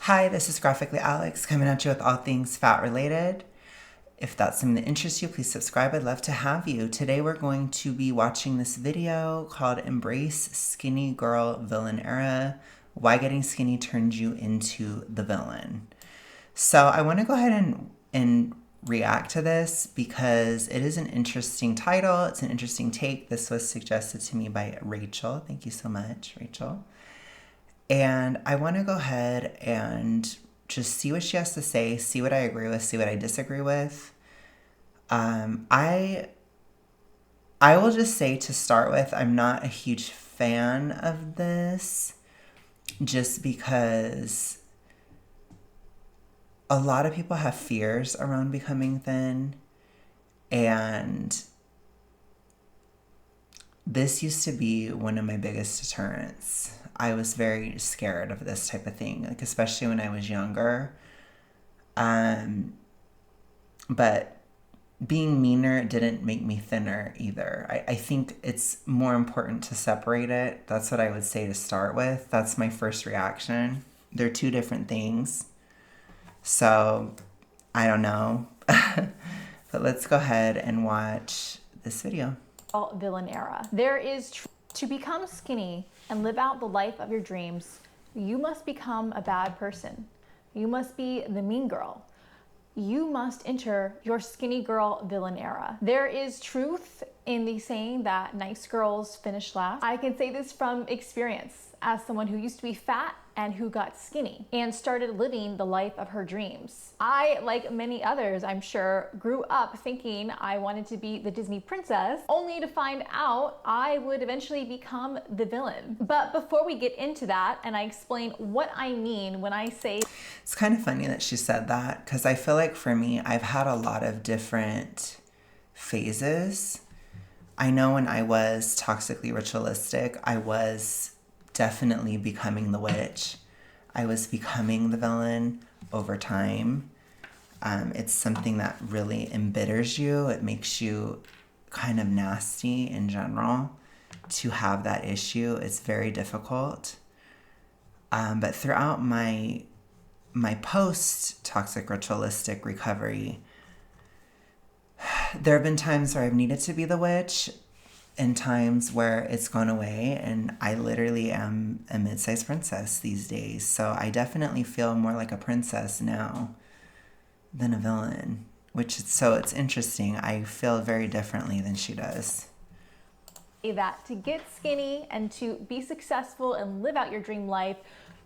Hi, this is Graphically Alex coming at you with all things fat related. If that's something that interests you, please subscribe. I'd love to have you. Today we're going to be watching this video called Embrace Skinny Girl Villain Era, Why Getting Skinny Turns You into the Villain. So I want to go ahead and react to this because it is an interesting title. It's an interesting take. This was suggested to me by Rachel. Thank you so much, Rachel. And I want to go ahead and just see what she has to say, see what I agree with, see what I disagree with. I will just say to start with, I'm not a huge fan of this just because a lot of people have fears around becoming thin, and this used to be one of my biggest deterrents. I was very scared of this type of thing, like especially when I was younger. But being meaner didn't make me thinner either. I think it's more important to separate it. That's what I would say to start with. That's my first reaction. They're two different things. So, I don't know. But let's go ahead and watch this video. Villain era. There is to become skinny and live out the life of your dreams, you must become a bad person. You must be the mean girl. You must enter your skinny girl villain era. There is truth in the saying that nice girls finish last. I can say this from experience as someone who used to be fat and who got skinny and started living the life of her dreams. I, like many others, I'm sure, grew up thinking I wanted to be the Disney princess, only to find out I would eventually become the villain. But before we get into that, and I explain what I mean when I say... It's kind of funny that she said that, because I feel like for me, I've had a lot of different phases. I know when I was toxically ritualistic, I was definitely becoming the witch. I was becoming the villain over time. It's something that really embitters you. It makes you kind of nasty in general to have that issue. It's very difficult. But throughout my post-toxic ritualistic recovery, there have been times where I've needed to be the witch and times where it's gone away, and I literally am a mid-sized princess these days. So I definitely feel more like a princess now than a villain, so it's interesting. I feel very differently than she does. That to get skinny and to be successful and live out your dream life,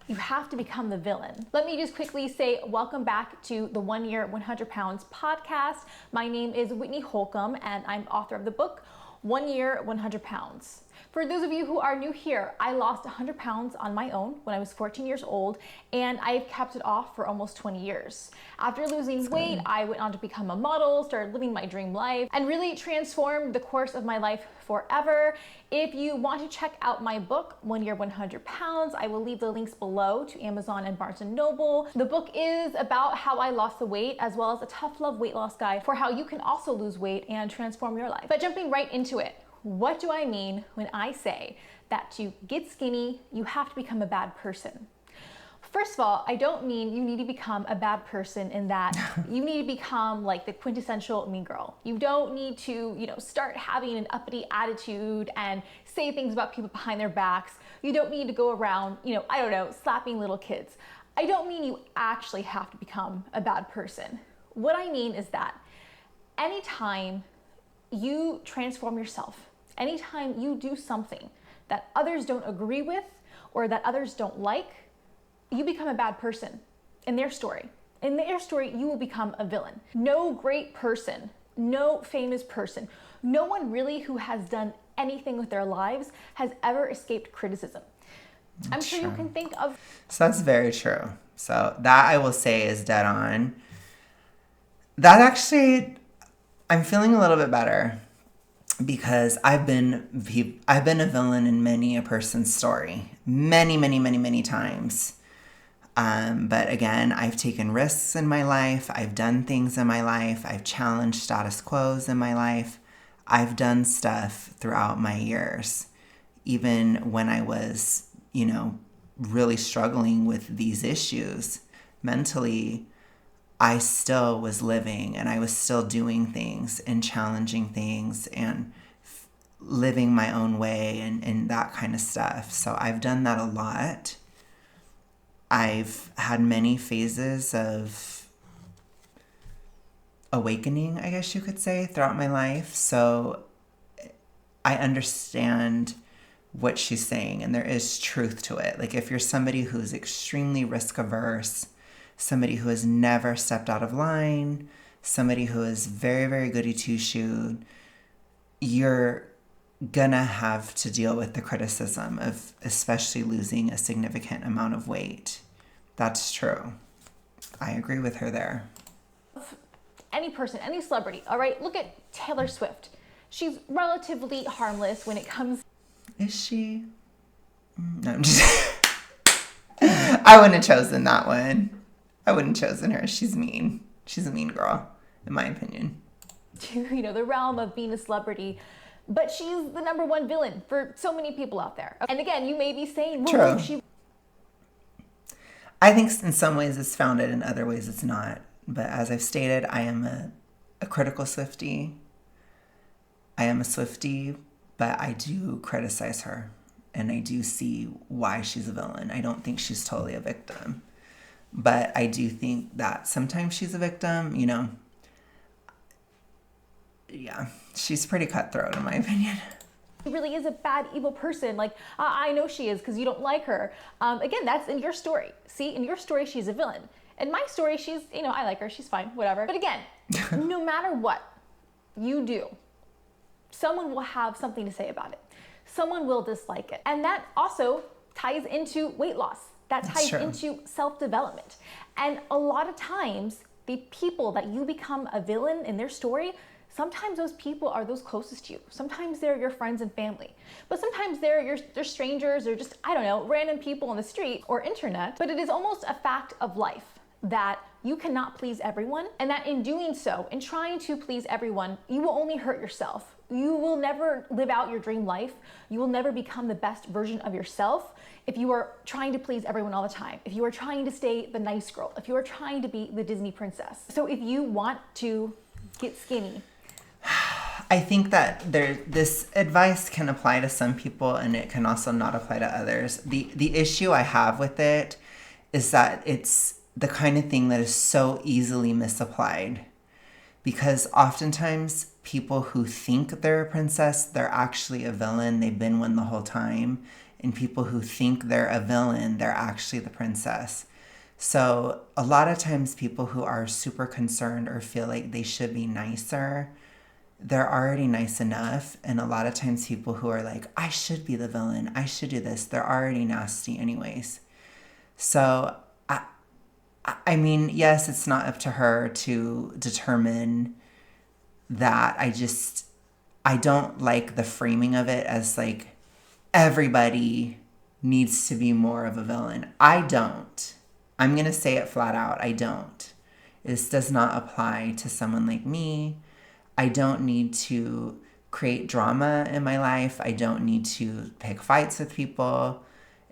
you have to become the villain. Let me just quickly say welcome back to the 1 Year 100 Pounds podcast. My name is Whitney Holcomb and I'm author of the book 1 Year 100 Pounds. For those of you who are new here, I lost 100 pounds on my own when I was 14 years old, and I've kept it off for almost 20 years. After losing weight, I went on to become a model, started living my dream life, and really transformed the course of my life forever. If you want to check out my book, 1 Year 100 Pounds, I will leave the links below to Amazon and Barnes & Noble. The book is about how I lost the weight, as well as a tough love weight loss guide for how you can also lose weight and transform your life. But jumping right into it, what do I mean when I say that to get skinny, you have to become a bad person? First of all, I don't mean you need to become a bad person in that you need to become like the quintessential mean girl. You don't need to, start having an uppity attitude and say things about people behind their backs. You don't need to go around, slapping little kids. I don't mean you actually have to become a bad person. What I mean is that anytime you transform yourself, anytime you do something that others don't agree with or that others don't like, you become a bad person in their story. In their story, you will become a villain. No great person, no famous person, no one really who has done anything with their lives has ever escaped criticism. I'm sure you can think of... So that's very true. So that I will say is dead on. That actually, I'm feeling a little bit better because I've been a villain in many a person's story, many times. But again, I've taken risks in my life. I've done things in my life. I've challenged status quos in my life. I've done stuff throughout my years, even when I was, really struggling with these issues mentally, I still was living and I was still doing things and challenging things and living my own way and that kind of stuff. So I've done that a lot. I've had many phases of awakening, I guess you could say, throughout my life. So I understand what she's saying, and there is truth to it. Like, if you're somebody who's extremely risk averse, somebody who has never stepped out of line, somebody who is very, very goody two-shoed, you're gonna have to deal with the criticism of especially losing a significant amount of weight. That's true. I agree with her there. Any person, any celebrity, all right? Look at Taylor Swift. She's relatively harmless when it comes. Is she? No, I'm just. I wouldn't have chosen that one. I wouldn't have chosen her. She's mean. She's a mean girl, in my opinion. To, the realm of being a celebrity, but she's the number one villain for so many people out there. And again, you may be saying, well, True. I think in some ways it's founded, in other ways it's not. But as I've stated, I am a critical Swiftie. I am a Swiftie, but I do criticize her. And I do see why she's a villain. I don't think she's totally a victim. But I do think that sometimes she's a victim, Yeah, she's pretty cutthroat, in my opinion. She really is a bad, evil person. Like, I know she is because you don't like her. Again, that's in your story. See, in your story, she's a villain. In my story, she's, I like her. She's fine, whatever. But again, no matter what you do, someone will have something to say about it. Someone will dislike it. And that also ties into weight loss. That ties into self-development. And a lot of times, the people that you become a villain in their story, sometimes those people are those closest to you. Sometimes they're your friends and family. But sometimes they're strangers or just, random people on the street or internet. But it is almost a fact of life that you cannot please everyone, and that in doing so, in trying to please everyone, you will only hurt yourself. You will never live out your dream life. You will never become the best version of yourself if you are trying to please everyone all the time, if you are trying to stay the nice girl, if you are trying to be the Disney princess. So if you want to get skinny, I think that this advice can apply to some people and it can also not apply to others. The issue I have with it is that it's the kind of thing that is so easily misapplied, because oftentimes people who think they're a princess, they're actually a villain. They've been one the whole time. And people who think they're a villain, they're actually the princess. So a lot of times people who are super concerned or feel like they should be nicer, they're already nice enough. And a lot of times people who are like, I should be the villain, I should do this, they're already nasty anyways. So I mean, yes, it's not up to her to determine that. I don't like the framing of it as like everybody needs to be more of a villain. I don't. I'm going to say it flat out. I don't. This does not apply to someone like me. I don't need to create drama in my life. I don't need to pick fights with people.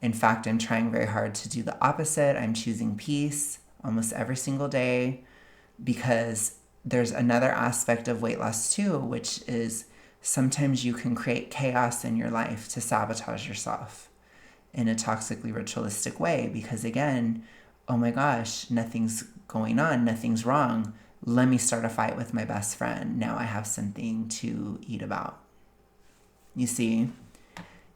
In fact, I'm trying very hard to do the opposite. I'm choosing peace almost every single day, because there's another aspect of weight loss too, which is sometimes you can create chaos in your life to sabotage yourself in a toxically ritualistic way, because again, oh my gosh, nothing's going on, nothing's wrong. Let me start a fight with my best friend. Now I have something to eat about. You see?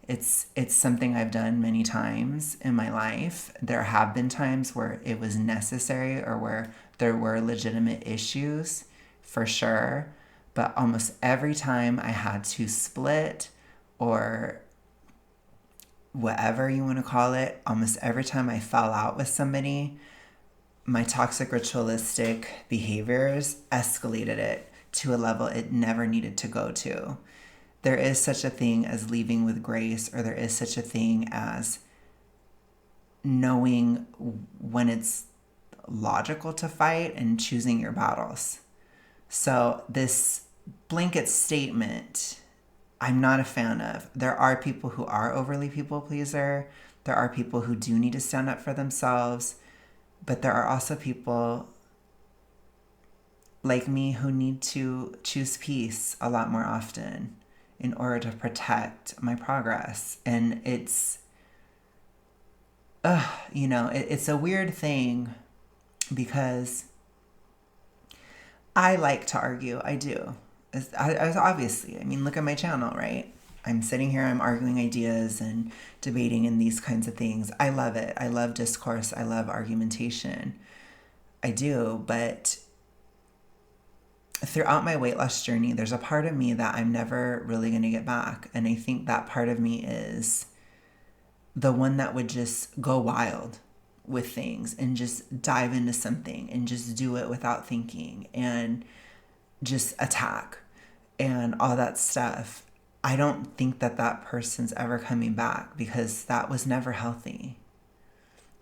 It's something I've done many times in my life. There have been times where it was necessary or where there were legitimate issues, for sure. But almost every time I had to split or whatever you want to call it, almost every time I fell out with somebody, my toxic ritualistic behaviors escalated it to a level it never needed to go to. There is such a thing as leaving with grace, or there is such a thing as knowing when it's logical to fight and choosing your battles. So this blanket statement, I'm not a fan of. There are people who are overly people pleaser. There are people who do need to stand up for themselves, but there are also people like me who need to choose peace a lot more often in order to protect my progress. And it's, it's a weird thing because I like to argue. I do. Obviously, I mean, look at my channel, right? I'm sitting here, I'm arguing ideas and debating and these kinds of things. I love it. I love discourse. I love argumentation. I do, but throughout my weight loss journey, there's a part of me that I'm never really going to get back. And I think that part of me is the one that would just go wild with things and just dive into something and just do it without thinking and just attack and all that stuff. I don't think that that person's ever coming back because that was never healthy.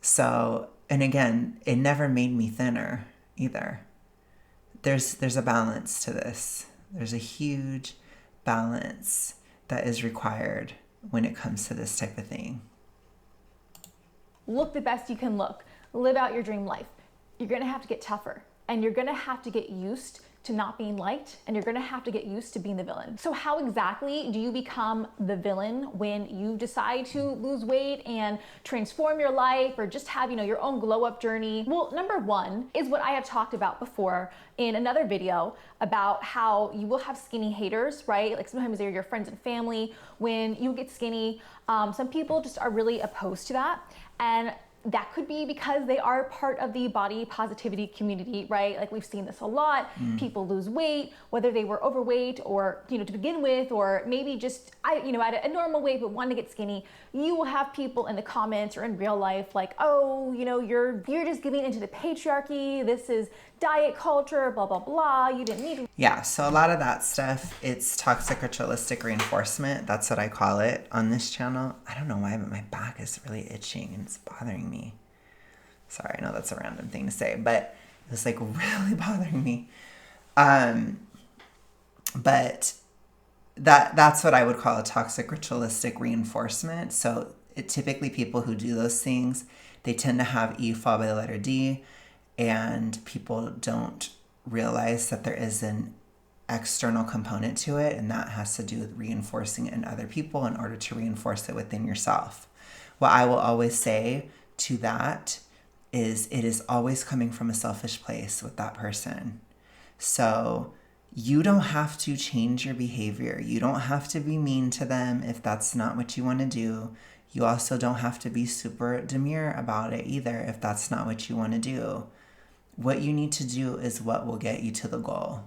So, and again, it never made me thinner either. There's a balance to this. There's a huge balance that is required when it comes to this type of thing. Look the best you can look. Live out your dream life. You're gonna have to get tougher, and you're gonna have to get used to not being liked, and you're gonna have to get used to being the villain. So how exactly do you become the villain when you decide to lose weight and transform your life or just have, your own glow up journey? Well, number one is what I have talked about before in another video about how you will have skinny haters, right? Like sometimes they're your friends and family when you get skinny. Some people just are really opposed to that. And that could be because they are part of the body positivity community, right? Like we've seen this a lot. People lose weight, whether they were overweight or, to begin with, or maybe just, at a normal weight, but wanted to get skinny. You will have people in the comments or in real life like, oh, you're just giving into the patriarchy. This is diet culture, blah, blah, blah. You didn't need to. Yeah, so a lot of that stuff, it's toxic ritualistic reinforcement. That's what I call it on this channel. I don't know why, but my back is really itching and it's bothering me. Sorry, I know that's a random thing to say, but it's like really bothering me. But that's what I would call a toxic ritualistic reinforcement. So typically people who do those things, they tend to have E fall by the letter D, and people don't realize that there is an external component to it, and that has to do with reinforcing it in other people in order to reinforce it within yourself. What I will always say to that is it is always coming from a selfish place with that person. So you don't have to change your behavior. You don't have to be mean to them if that's not what you want to do. You also don't have to be super demure about it either if that's not what you want to do. What you need to do is what will get you to the goal.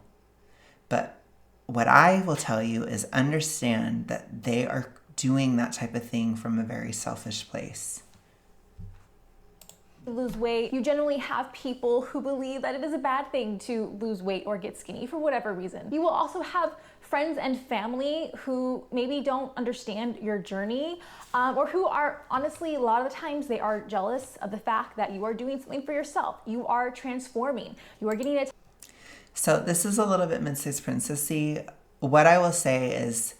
But what I will tell you is understand that they are doing that type of thing from a very selfish place. Lose weight, you generally have people who believe that it is a bad thing to lose weight or get skinny for whatever reason. You will also have friends and family who maybe don't understand your journey, or who are, honestly, a lot of the times they are jealous of the fact that you are doing something for yourself. You are transforming. You are getting it. So this is a little bit Mid-Sized Princessy. What I will say is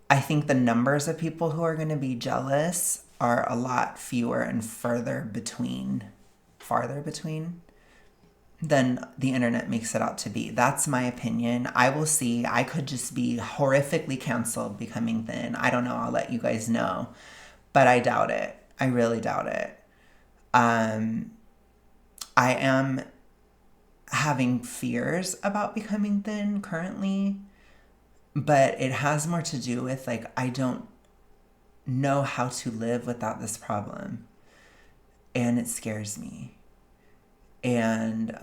I think the numbers of people who are going to be jealous are a lot fewer and farther between than the internet makes it out to be. That's my opinion. I will see. I could just be horrifically canceled becoming thin. I don't know. I'll let you guys know. But I doubt it. I really doubt it. I am having fears about becoming thin currently, but it has more to do with I don't know how to live without this problem, and it scares me. And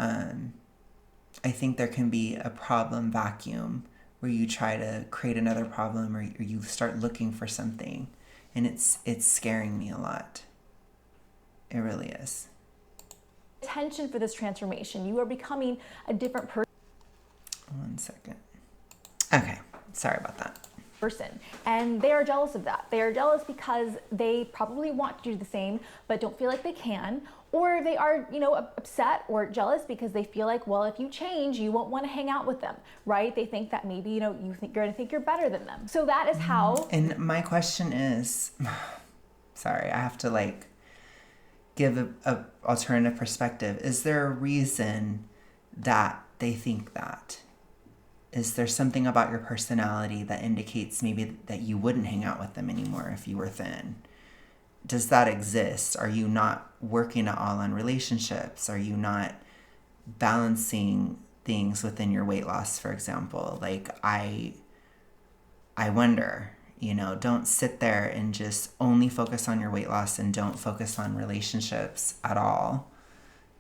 I think there can be a problem vacuum where you try to create another problem, or you start looking for something, and it's scaring me a lot. It really is. Attention for this transformation. You are becoming a different person. 1 second. Okay, sorry about that. And they are jealous of that. They are jealous because they probably want to do the same, but don't feel like they can, or they are, upset or jealous because they feel like, well, if you change, you won't want to hang out with them, right? They think that maybe, you think you're going to think you're better than them. So that is how. And my question is, Sorry, I have to like give a alternative perspective. Is there a reason that they think that? Is there something about your personality that indicates maybe that you wouldn't hang out with them anymore if you were thin? Does that exist? Are you not working at all on relationships? Are you not balancing things within your weight loss, for example? Like, I wonder, don't sit there and just only focus on your weight loss and don't focus on relationships at all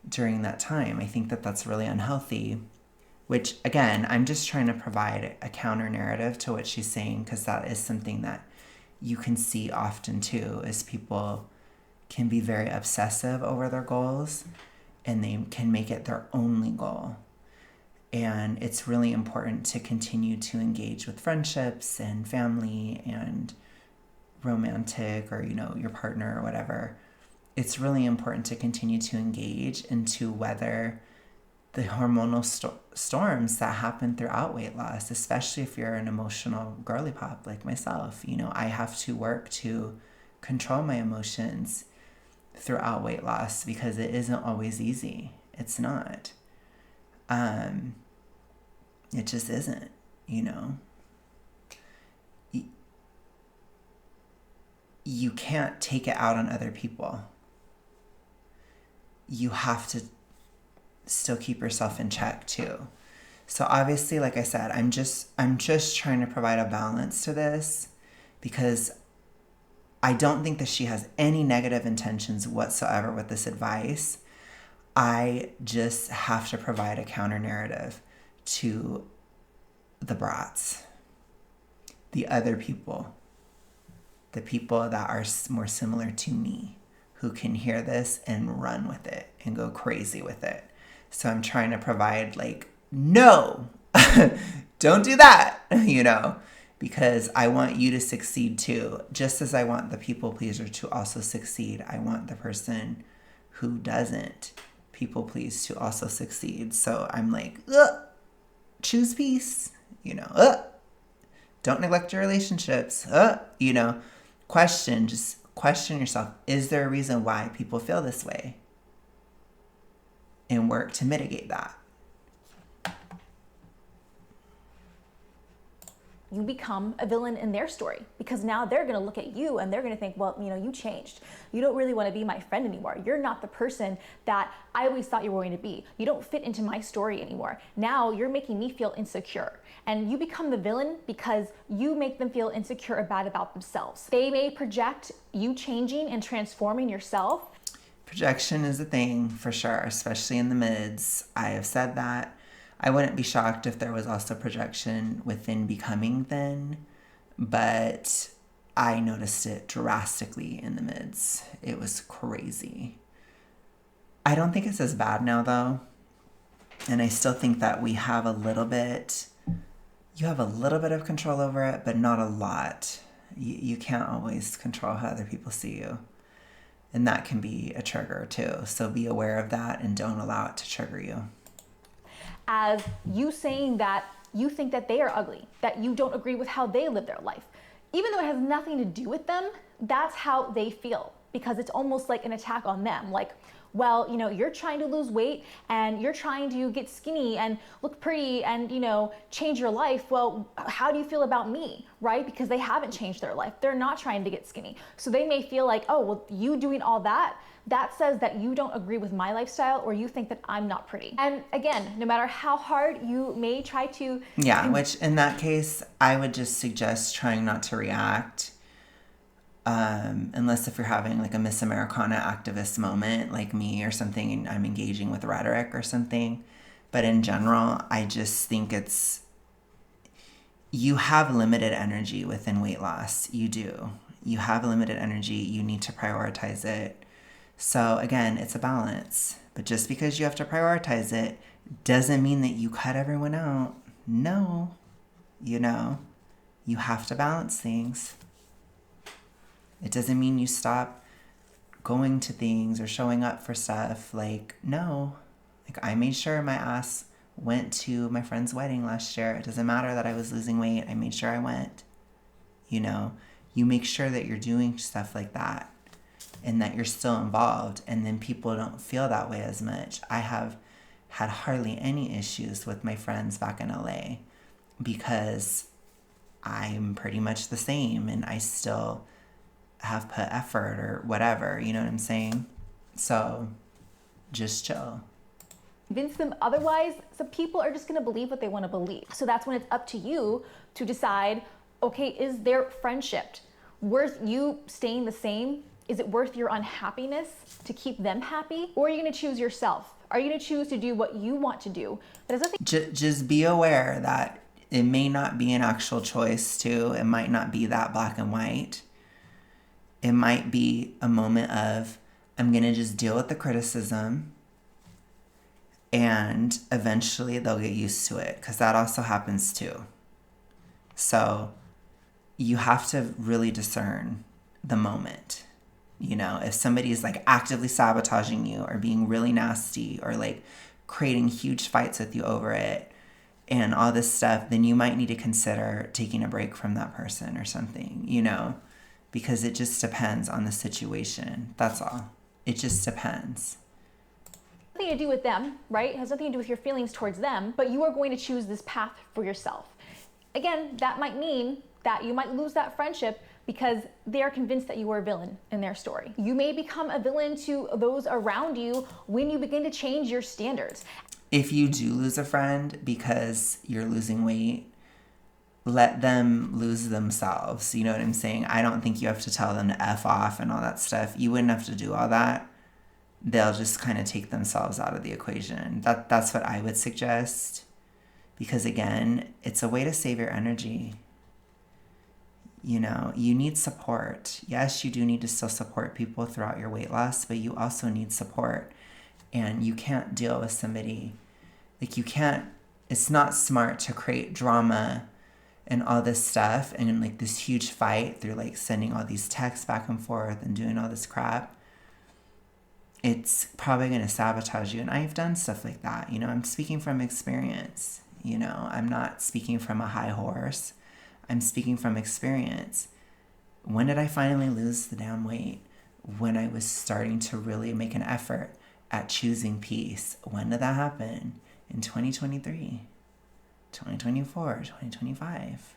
during that time. I think that that's really unhealthy, which again, I'm just trying to provide a counter narrative to what she's saying, because that is something that you can see often too, is people can be very obsessive over their goals and they can make it their only goal. And it's really important to continue to engage with friendships and family and romantic, or, your partner or whatever. It's really important to continue to engage and to weather the hormonal storms that happen throughout weight loss, especially if you're an emotional girly pop like myself. I have to work to control my emotions throughout weight loss because it isn't always easy. It's not. It just isn't, You can't take it out on other people. You have to still keep yourself in check too. So obviously, like I said, I'm just trying to provide a balance to this, because I don't think that she has any negative intentions whatsoever with this advice. I just have to provide a counter narrative to the brats, the other people, the people that are more similar to me, who can hear this and run with it and go crazy with it. So I'm trying to provide like, no, don't do that, because I want you to succeed too. Just as I want the people pleaser to also succeed, I want the person who doesn't people please to also succeed. So I'm like, choose peace, don't neglect your relationships, just question yourself. Is there a reason why people feel this way? And work to mitigate that. You become a villain in their story, because now they're going to look at you and they're going to think, well, you changed. You don't really want to be my friend anymore. You're not the person that I always thought you were going to be. You don't fit into my story anymore. Now you're making me feel insecure. And you become the villain because you make them feel insecure about themselves. They may project you changing and transforming yourself. Projection is a thing for sure, especially in the mids. I have said that. I wouldn't be shocked if there was also projection within becoming thin, but I noticed it drastically in the mids. It was crazy. I don't think it's as bad now though. And I still think that you have a little bit of control over it, but not a lot. You can't always control how other people see you. And that can be a trigger too. So be aware of that and don't allow it to trigger you. As you saying that you think that they are ugly, that you don't agree with how they live their life. Even though it has nothing to do with them, that's how they feel, because it's almost like an attack on them. Like, well, you're trying to lose weight and you're trying to get skinny and look pretty and, change your life. Well, how do you feel about me, right? Because they haven't changed their life. They're not trying to get skinny. So they may feel like, oh, well, you doing all that says that you don't agree with my lifestyle, or you think that I'm not pretty. And again, no matter how hard you may try to... Yeah, which in that case, I would just suggest trying not to react. Unless if you're having like a Miss Americana activist moment like me or something, and I'm engaging with rhetoric or something. But in general, I just think you have limited energy within weight loss. You do. You have limited energy. You need to prioritize it. So again, it's a balance. But just because you have to prioritize it doesn't mean that you cut everyone out. No. You have to balance things. It doesn't mean you stop going to things or showing up for stuff. Like, no. Like, I made sure my ass went to my friend's wedding last year. It doesn't matter that I was losing weight. I made sure I went. You make sure that you're doing stuff like that. and that you're still involved, and then people don't feel that way as much. I have had hardly any issues with my friends back in LA because I'm pretty much the same and I still have put effort or whatever, you know what I'm saying? So just chill. Convince them otherwise, so people are just going to believe what they want to believe. So that's when it's up to you to decide, okay, is their friendship worth you staying the same? Is it worth your unhappiness to keep them happy? Or are you going to choose yourself? Are you going to choose to do what you want to do? But there's nothing. Just be aware that it may not be an actual choice too. It might not be that black and white. It might be a moment of, I'm going to just deal with the criticism, and eventually they'll get used to it, because that also happens too. So you have to really discern the moment. You know, if somebody's like actively sabotaging you or being really nasty or like creating huge fights with you over it and all this stuff, then you might need to consider taking a break from that person or something, you know, because it just depends on the situation. That's all. It just depends. Nothing to do with them, right? It has nothing to do with your feelings towards them, but you are going to choose this path for yourself. Again, that might mean that you might lose that friendship because they are convinced that you are a villain in their story. You may become a villain to those around you when you begin to change your standards. If you do lose a friend because you're losing weight, let them lose themselves. You know what I'm saying? I don't think you have to tell them to F off and all that stuff. You wouldn't have to do all that. They'll just kind of take themselves out of the equation. That's what I would suggest. Because again, it's a way to save your energy. You know, you need support. Yes, you do need to still support people throughout your weight loss, but you also need support. And you can't deal with somebody, like you can't, it's not smart to create drama and all this stuff and like this huge fight through like sending all these texts back and forth and doing all this crap. It's probably going to sabotage you. And I've done stuff like that. You know, I'm speaking from experience. You know, I'm not speaking from a high horse. I'm speaking from experience. When did I finally lose the damn weight? When I was starting to really make an effort at choosing peace. When did that happen? In 2023, 2024, 2025.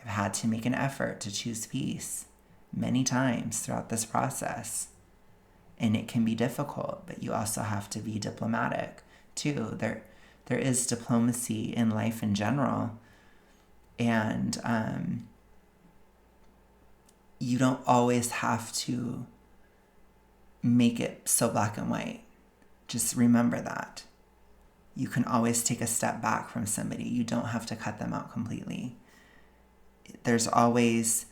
I've had to make an effort to choose peace many times throughout this process. And it can be difficult, but you also have to be diplomatic too. There is diplomacy in life in general. And you don't always have to make it so black and white. Just remember that. You can always take a step back from somebody. You don't have to cut them out completely. There's always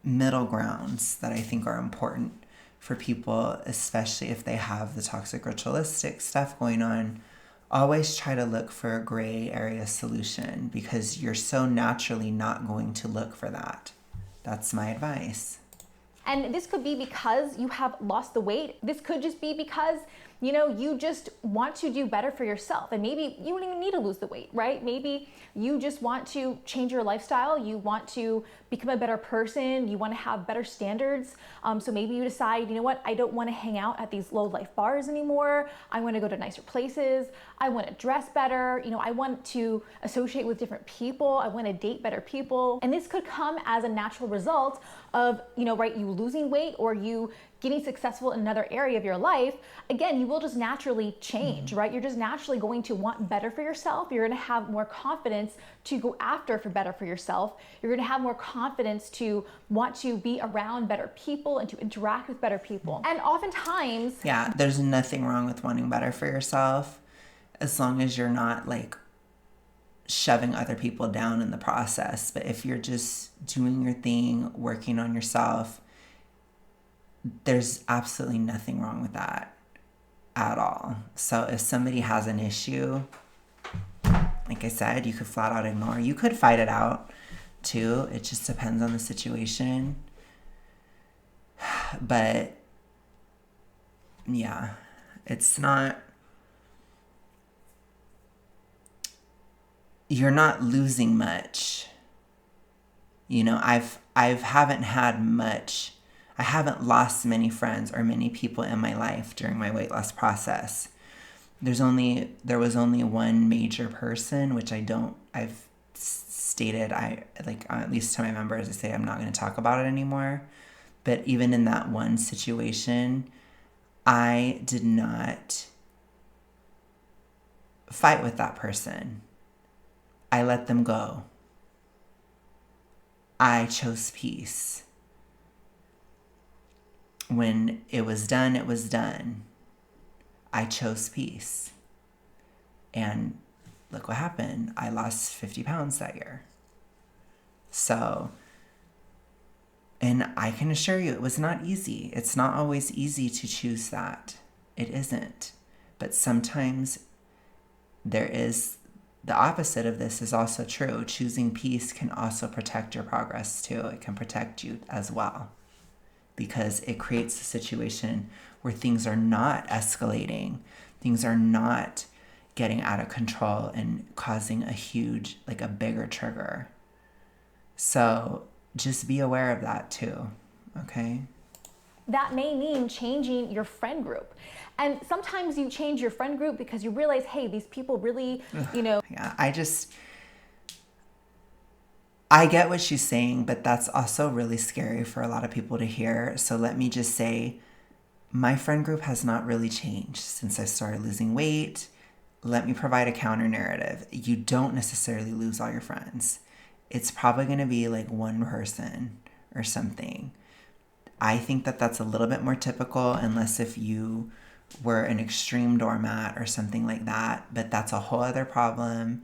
middle grounds that I think are important for people, especially if they have the toxic ritualistic stuff going on. Always try to look for a gray area solution because you're so naturally not going to look for that. That's my advice. And this could be because you have lost the weight. This could just be because, you know, you just want to do better for yourself. And maybe you don't even need to lose the weight, right? Maybe you just want to change your lifestyle. You want to become a better person. You want to have better standards. So maybe you decide, you know what, I don't want to hang out at these low life bars anymore. I want to go to nicer places. I want to dress better. You know, I want to associate with different people. I want to date better people. And this could come as a natural result of, you know, right, you losing weight or you getting successful in another area of your life. Again, you will just naturally change, right? You're just naturally going to want better for yourself. You're going to have more confidence to go after for better for yourself. You're going to have more confidence to want to be around better people and to interact with better people. And oftentimes, yeah, there's nothing wrong with wanting better for yourself as long as you're not like shoving other people down in the process. But if you're just doing your thing, working on yourself, there's absolutely nothing wrong with that at all. So if somebody has an issue, like I said, you could flat out ignore. You could fight it out too. It just depends on the situation. But yeah, it's not, you're not losing much. You know, I haven't had much. I haven't lost many friends or many people in my life during my weight loss process. There was only one major person, which I've stated, at least to my members, I say I'm not going to talk about it anymore. But even in that one situation, I did not fight with that person. I let them go. I chose peace. When it was done, it was done. I chose peace. And look what happened. I lost 50 pounds that year. So, and I can assure you, it was not easy. It's not always easy to choose that. It isn't. But sometimes there is the opposite of this is also true. Choosing peace can also protect your progress too. It can protect you as well, because it creates a situation where things are not escalating. Things are not getting out of control and causing a bigger trigger. So just be aware of that too, okay? That may mean changing your friend group. And sometimes you change your friend group because you realize, hey, these people really, Yeah, I get what she's saying, but that's also really scary for a lot of people to hear. So let me just say, my friend group has not really changed since I started losing weight. Let me provide a counter narrative. You don't necessarily lose all your friends. It's probably going to be like one person or something. I think that that's a little bit more typical, unless if you were an extreme doormat or something like that. But that's a whole other problem.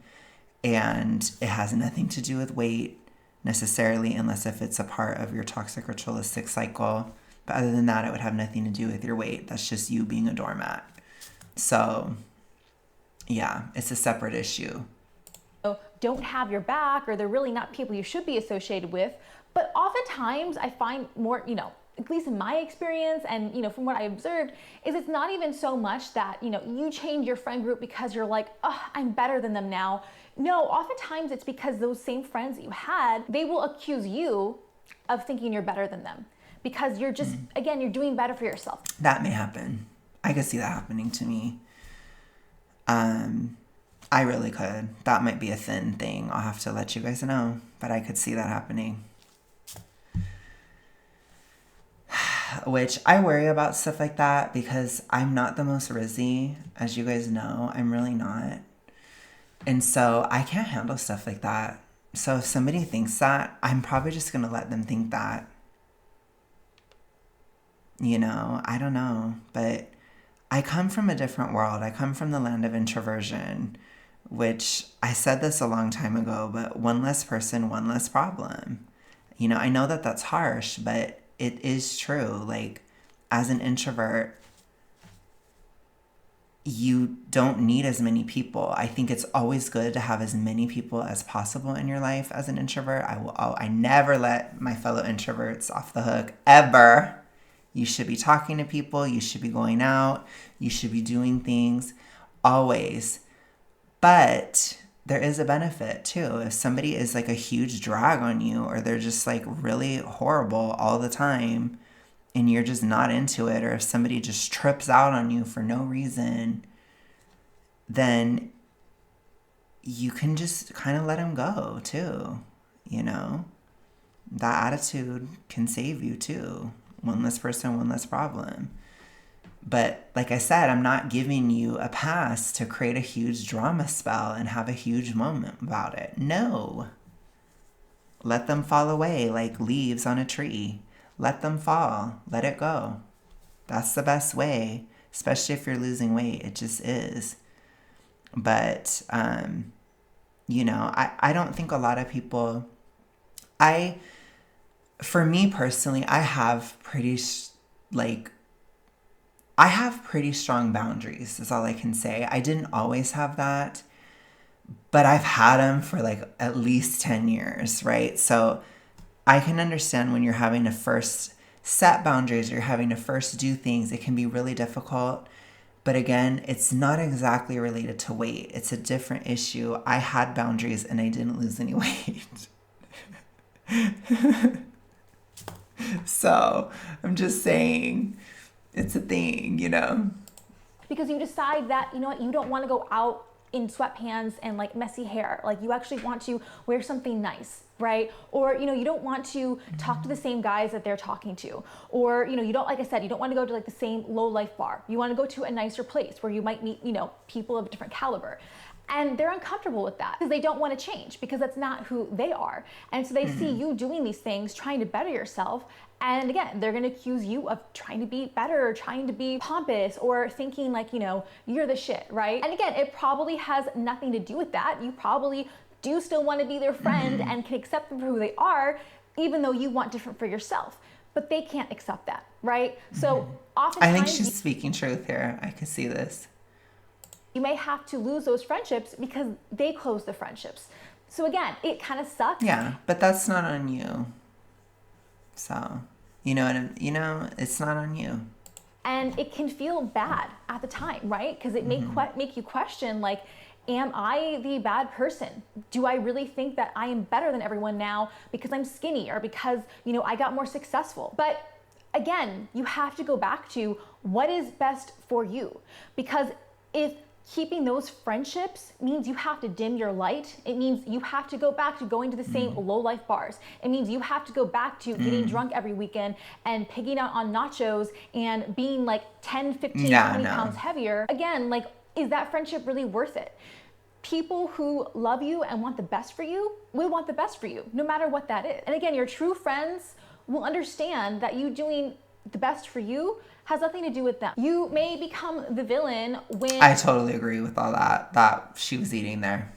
And it has nothing to do with weight necessarily, unless if it's a part of your toxic ritualistic cycle. But other than that, it would have nothing to do with your weight. That's just you being a doormat. So yeah, it's a separate issue. don't have your back, or they're really not people you should be associated with. But oftentimes I find more, at least in my experience and, from what I observed, is it's not even so much that, you change your friend group because you're like, oh, I'm better than them now. No, oftentimes it's because those same friends that you had, they will accuse you of thinking you're better than them because you're just, again, you're doing better for yourself. That may happen. I could see that happening to me. I really could. That might be a thin thing. I'll have to let you guys know, but I could see that happening. Which I worry about stuff like that because I'm not the most rizzy, as you guys know. I'm really not. And so I can't handle stuff like that. So if somebody thinks that, I'm probably just going to let them think that. I don't know. But I come from a different world. I come from the land of introversion, which I said this a long time ago, but one less person, one less problem. I know that that's harsh, but it is true. Like, as an introvert, you don't need as many people. I think it's always good to have as many people as possible in your life as an introvert. I never let my fellow introverts off the hook, ever. You should be talking to people. You should be going out. You should be doing things, always. But there is a benefit too. If somebody is like a huge drag on you, or they're just like really horrible all the time and you're just not into it, or if somebody just trips out on you for no reason, then you can just kind of let them go too. That attitude can save you too. One less person, one less problem. But like I said, I'm not giving you a pass to create a huge drama spell and have a huge moment about it. No. Let them fall away like leaves on a tree. Let them fall. Let it go. That's the best way, especially if you're losing weight. It just is. But, I don't think a lot of people... For me personally, I have pretty strong boundaries, is all I can say. I didn't always have that, but I've had them for like at least 10 years, right? So I can understand when you're having to first set boundaries, you're having to first do things, it can be really difficult. But again, it's not exactly related to weight. It's a different issue. I had boundaries and I didn't lose any weight. So I'm just saying it's a thing, you know? Because you decide that, you know what, you don't want to go out in sweatpants and like messy hair. Like you actually want to wear something nice, right? Or, you know, you don't want to talk to the same guys that they're talking to. Or, you know, you don't, like I said, you don't want to go to like the same low life bar. You want to go to a nicer place where you might meet, you know, people of different caliber. And they're uncomfortable with that because they don't want to change because that's not who they are. And so they see you doing these things, trying to better yourself. And again, they're going to accuse you of trying to be better, or trying to be pompous, or thinking like, you know, you're the shit, right? And again, it probably has nothing to do with that. You probably do still want to be their friend and can accept them for who they are, even though you want different for yourself. But they can't accept that, right? So oftentimes, I think she's speaking truth here. I can see this. You may have to lose those friendships because they close the friendships. So again, it kind of sucks. Yeah, but that's not on you. So, you know what you know, it's not on you. And it can feel bad at the time, right? Because it may make you question, like, am I the bad person? Do I really think that I am better than everyone now because I'm skinny or because, you know, I got more successful? But again, you have to go back to what is best for you. Because if keeping those friendships means you have to dim your light, it means you have to go back to going to the same low life bars. It means you have to go back to getting drunk every weekend and pigging out on nachos and being like 10, 15, 20 pounds heavier. Again, like, is that friendship really worth it? People who love you and want the best for you will want the best for you, no matter what that is. And again, your true friends will understand that you doing the best for you has nothing to do with them. You may become the villain when... I totally agree with all that she was eating there.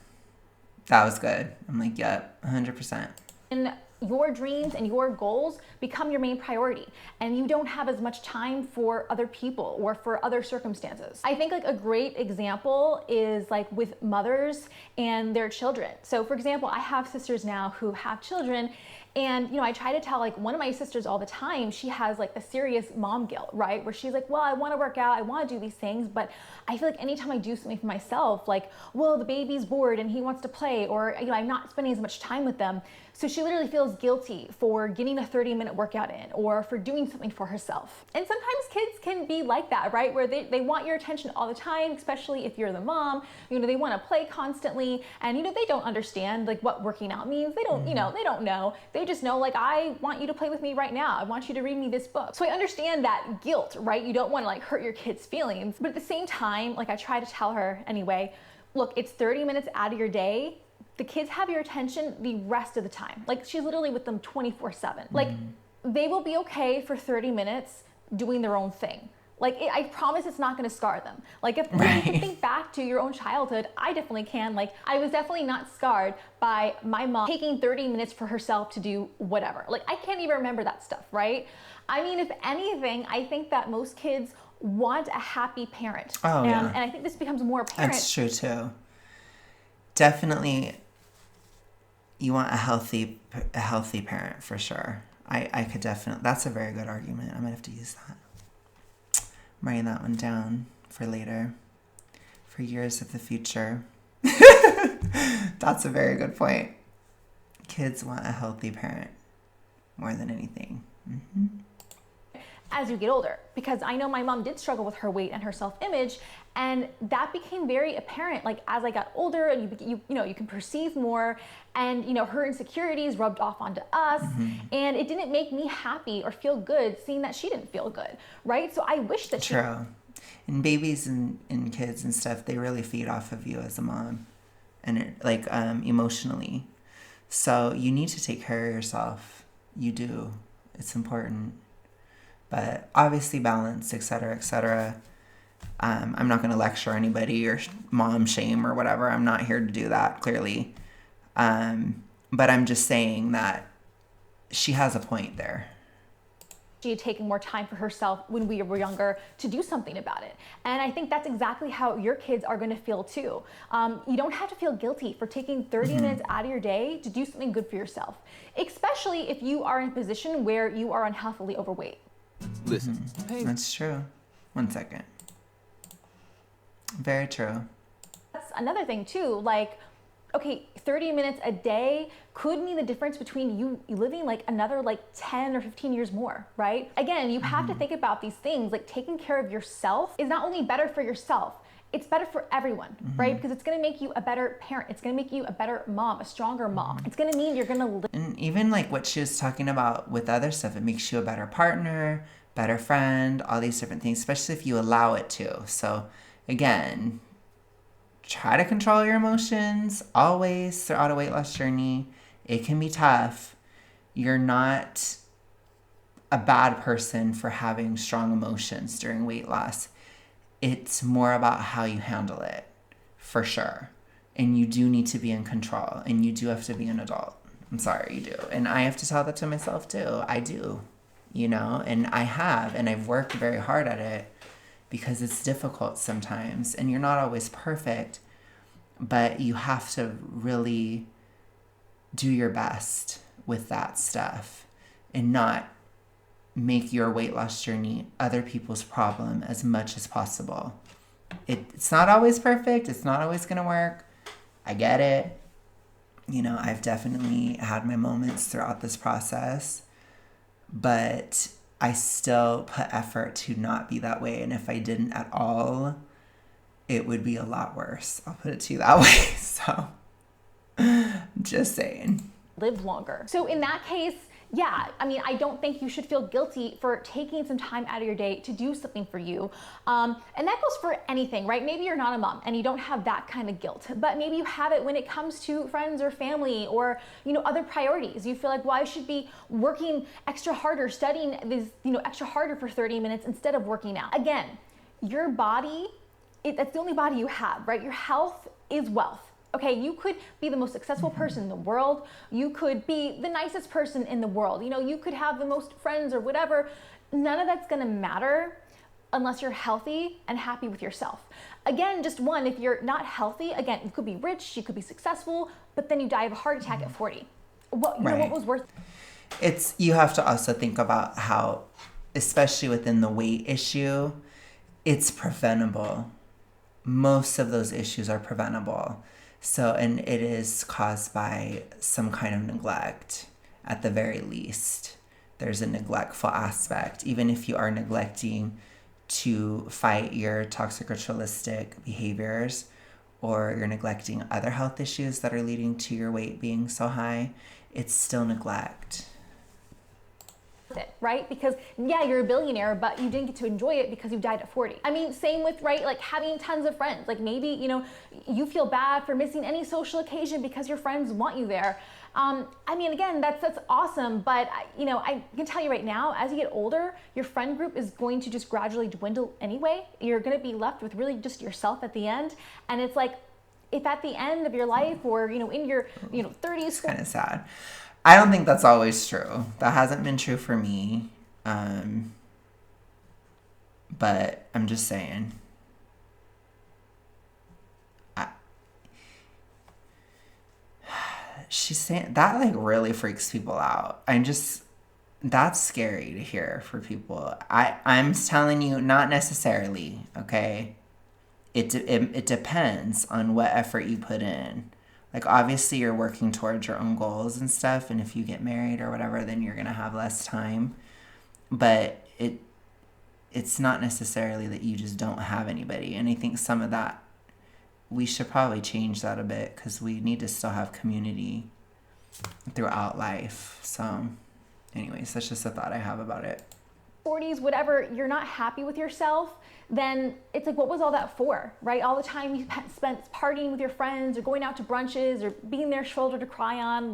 That was good. I'm like, yep, 100%. And your dreams and your goals become your main priority, and you don't have as much time for other people or for other circumstances. I think like a great example is like with mothers and their children. So for example, I have sisters now who have children, and, you know, I try to tell like one of my sisters all the time, she has like a serious mom guilt, right? Where she's like, well, I want to work out, I want to do these things, but I feel like anytime I do something for myself, like, well, the baby's bored and he wants to play, or, you know, I'm not spending as much time with them. So she literally feels guilty for getting a 30-minute workout in or for doing something for herself. And sometimes kids can be like that, right? Where they want your attention all the time, especially if you're the mom. You know, they want to play constantly, and, you know, they don't understand like what working out means. They don't, you know, they don't know. They just know like, I want you to play with me right now. I want you to read me this book. So I understand that guilt, right? You don't want to like hurt your kid's feelings. But at the same time, like I try to tell her anyway, look, it's 30 minutes out of your day. The kids have your attention the rest of the time. Like, she's literally with them 24/7. Like, they will be okay for 30 minutes doing their own thing. Like, I promise it's not gonna scar them. Like, if you can think back to your own childhood, I definitely can. Like, I was definitely not scarred by my mom taking 30 minutes for herself to do whatever. Like, I can't even remember that stuff, right? I mean, if anything, I think that most kids want a happy parent. Oh, yeah. And I think this becomes more apparent. That's true too. Definitely, you want a healthy parent for sure. I could definitely, that's a very good argument. I might have to use that. I'm writing that one down for later, for years of the future. That's a very good point. Kids want a healthy parent more than anything. As you get older, because I know my mom did struggle with her weight and her self-image, and that became very apparent like as I got older, and you know, you can perceive more, and, you know, her insecurities rubbed off onto us, and it didn't make me happy or feel good seeing that she didn't feel good, right? So I wish that True. And babies and kids and stuff, they really feed off of you as a mom, and like emotionally. So you need to take care of yourself. You do. It's important. But obviously balance, etc., etc. I'm not going to lecture anybody or mom shame or whatever. I'm not here to do that, clearly. But I'm just saying that she has a point there. She had taken more time for herself when we were younger to do something about it. And I think that's exactly how your kids are going to feel too. You don't have to feel guilty for taking 30 minutes out of your day to do something good for yourself, especially if you are in a position where you are unhealthily overweight. Listen, That's true. 1 second. Very true. That's another thing too, like, okay, 30 minutes a day could mean the difference between you living like another like 10 or 15 years more, right? Again, you have to think about these things. Like taking care of yourself is not only better for yourself, it's better for everyone, right? Because it's gonna make you a better parent. It's gonna make you a better mom, a stronger mom. It's gonna mean you're gonna live. And even like what she was talking about with other stuff, it makes you a better partner, better friend, all these different things, especially if you allow it to. So again, try to control your emotions always throughout a weight loss journey. It can be tough. You're not a bad person for having strong emotions during weight loss. It's more about how you handle it, for sure. And you do need to be in control, and you do have to be an adult. I'm sorry, you do. And I have to tell that to myself too. I do, and I have, and I've worked very hard at it because it's difficult sometimes, and you're not always perfect, but you have to really do your best with that stuff and not make your weight loss journey other people's problem as much as possible. It's not always perfect. It's not always going to work. I get it. I've definitely had my moments throughout this process, but I still put effort to not be that way. And if I didn't at all, it would be a lot worse. I'll put it to you that way. So, just saying. Live longer. So in that case, yeah, I don't think you should feel guilty for taking some time out of your day to do something for you. And that goes for anything, right? Maybe you're not a mom and you don't have that kind of guilt, but maybe you have it when it comes to friends or family or, other priorities. You feel like, well, I should be working extra harder, studying this, extra harder for 30 minutes instead of working out. Again, your body, that's the only body you have, right? Your health is wealth. Okay, you could be the most successful person in the world. You could be the nicest person in the world. You could have the most friends or whatever. None of that's gonna matter unless you're healthy and happy with yourself. Again, just one, if you're not healthy, again, you could be rich, you could be successful, but then you die of a heart attack at 40. What was worth it? You have to also think about how, especially within the weight issue, it's preventable. Most of those issues are preventable. So, and it is caused by some kind of neglect at the very least. There's a neglectful aspect. Even if you are neglecting to fight your toxic ritualistic behaviors, or you're neglecting other health issues that are leading to your weight being so high, it's still neglect. It, right? Because yeah, you're a billionaire, but you didn't get to enjoy it because you died at 40. Same with, right, like having tons of friends. Like maybe, you feel bad for missing any social occasion because your friends want you there. Again, that's awesome, but I can tell you right now, as you get older, your friend group is going to just gradually dwindle anyway. You're going to be left with really just yourself at the end. And it's like, if at the end of your life or, in your, 30s. It's kind of sad. I don't think that's always true. That hasn't been true for me. But I'm just saying. She's saying that like really freaks people out. That's scary to hear for people. I'm telling you, not necessarily, okay? It depends on what effort you put in. Like, obviously, you're working towards your own goals and stuff, and if you get married or whatever, then you're going to have less time. But it's not necessarily that you just don't have anybody. And I think some of that, we should probably change that a bit because we need to still have community throughout life. So, anyways, that's just a thought I have about it. 40s, whatever, you're not happy with yourself, then it's like, what was all that for, right? All the time you spent partying with your friends or going out to brunches or being their shoulder to cry on,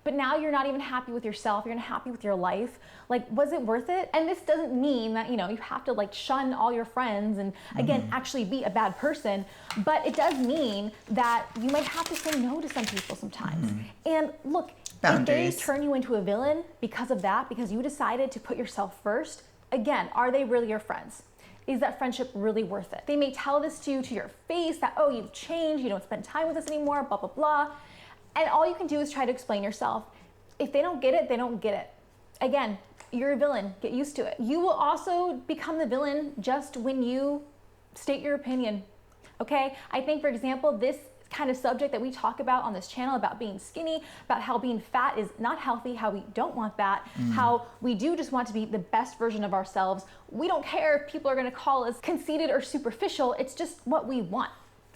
but now you're not even happy with yourself, you're not happy with your life. Like, was it worth it? And this doesn't mean that, you have to shun all your friends and again, actually be a bad person, but it does mean that you might have to say no to some people sometimes. And look, boundaries. If they turn you into a villain because of that, because you decided to put yourself first, again, are they really your friends? Is that friendship really worth it? They may tell this to you to your face that, oh, you've changed, you don't spend time with us anymore, blah, blah, blah. And all you can do is try to explain yourself. If they don't get it, they don't get it. Again, you're a villain, get used to it. You will also become the villain just when you state your opinion, okay? I think, for example, this kind of subject that we talk about on this channel, about being skinny, about how being fat is not healthy, how we don't want that, how we do just want to be the best version of ourselves. We don't care if people are going to call us conceited or superficial. It's just what we want.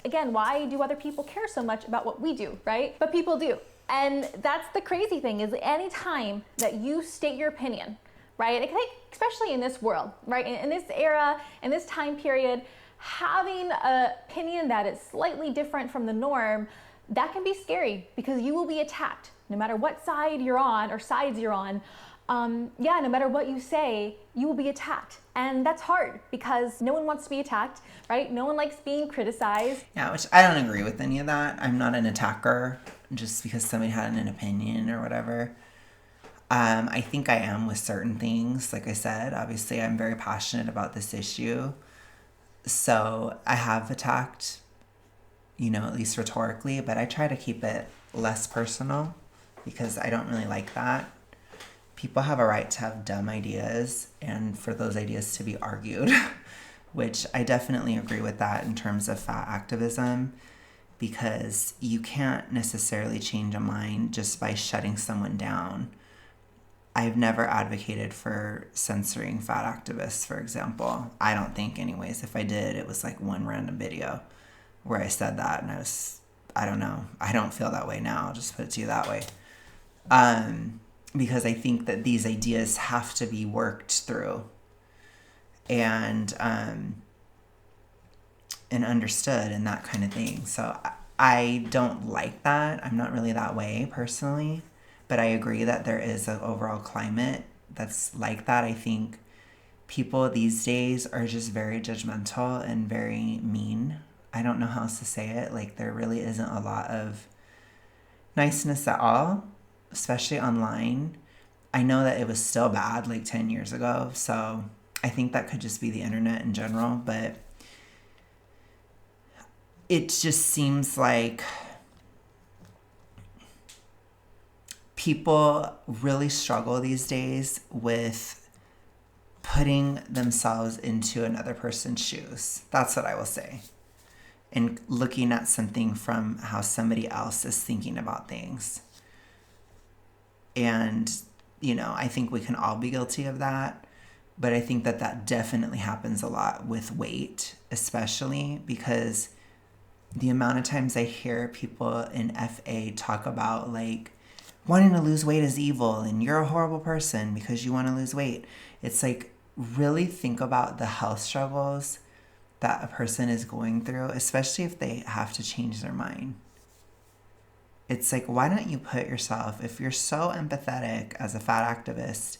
Again, why do other people care so much about what we do, right? But people do. And that's the crazy thing, is any time that you state your opinion, right? I think especially in this world, right? In this era, in this time period, having an opinion that is slightly different from the norm, that can be scary because you will be attacked no matter what side you're on or sides you're on. No matter what you say, you will be attacked. And that's hard because no one wants to be attacked, right? No one likes being criticized. Yeah, which I don't agree with any of that. I'm not an attacker just because somebody had an opinion or whatever. I think I am with certain things. Like I said, obviously I'm very passionate about this issue. So I have attacked, at least rhetorically, but I try to keep it less personal because I don't really like that. People have a right to have dumb ideas and for those ideas to be argued, which I definitely agree with that in terms of fat activism, because you can't necessarily change a mind just by shutting someone down. I've never advocated for censoring fat activists, for example. I don't think anyways. If I did, it was like one random video where I said that and I don't know. I don't feel that way now. I'll just put it to you that way. Because I think that these ideas have to be worked through and understood and that kind of thing. So I don't like that. I'm not really that way personally. But I agree that there is an overall climate that's like that. I think people these days are just very judgmental and very mean. I don't know how else to say it. Like, there really isn't a lot of niceness at all, especially online. I know that it was still bad like 10 years ago. So I think that could just be the internet in general. But it just seems like people really struggle these days with putting themselves into another person's shoes. That's what I will say. And looking at something from how somebody else is thinking about things. And, I think we can all be guilty of that. But I think that that definitely happens a lot with weight, especially because the amount of times I hear people in FA talk about like, wanting to lose weight is evil and you're a horrible person because you want to lose weight. It's like, really think about the health struggles that a person is going through, especially if they have to change their mind. It's like, why don't you put yourself, if you're so empathetic as a fat activist,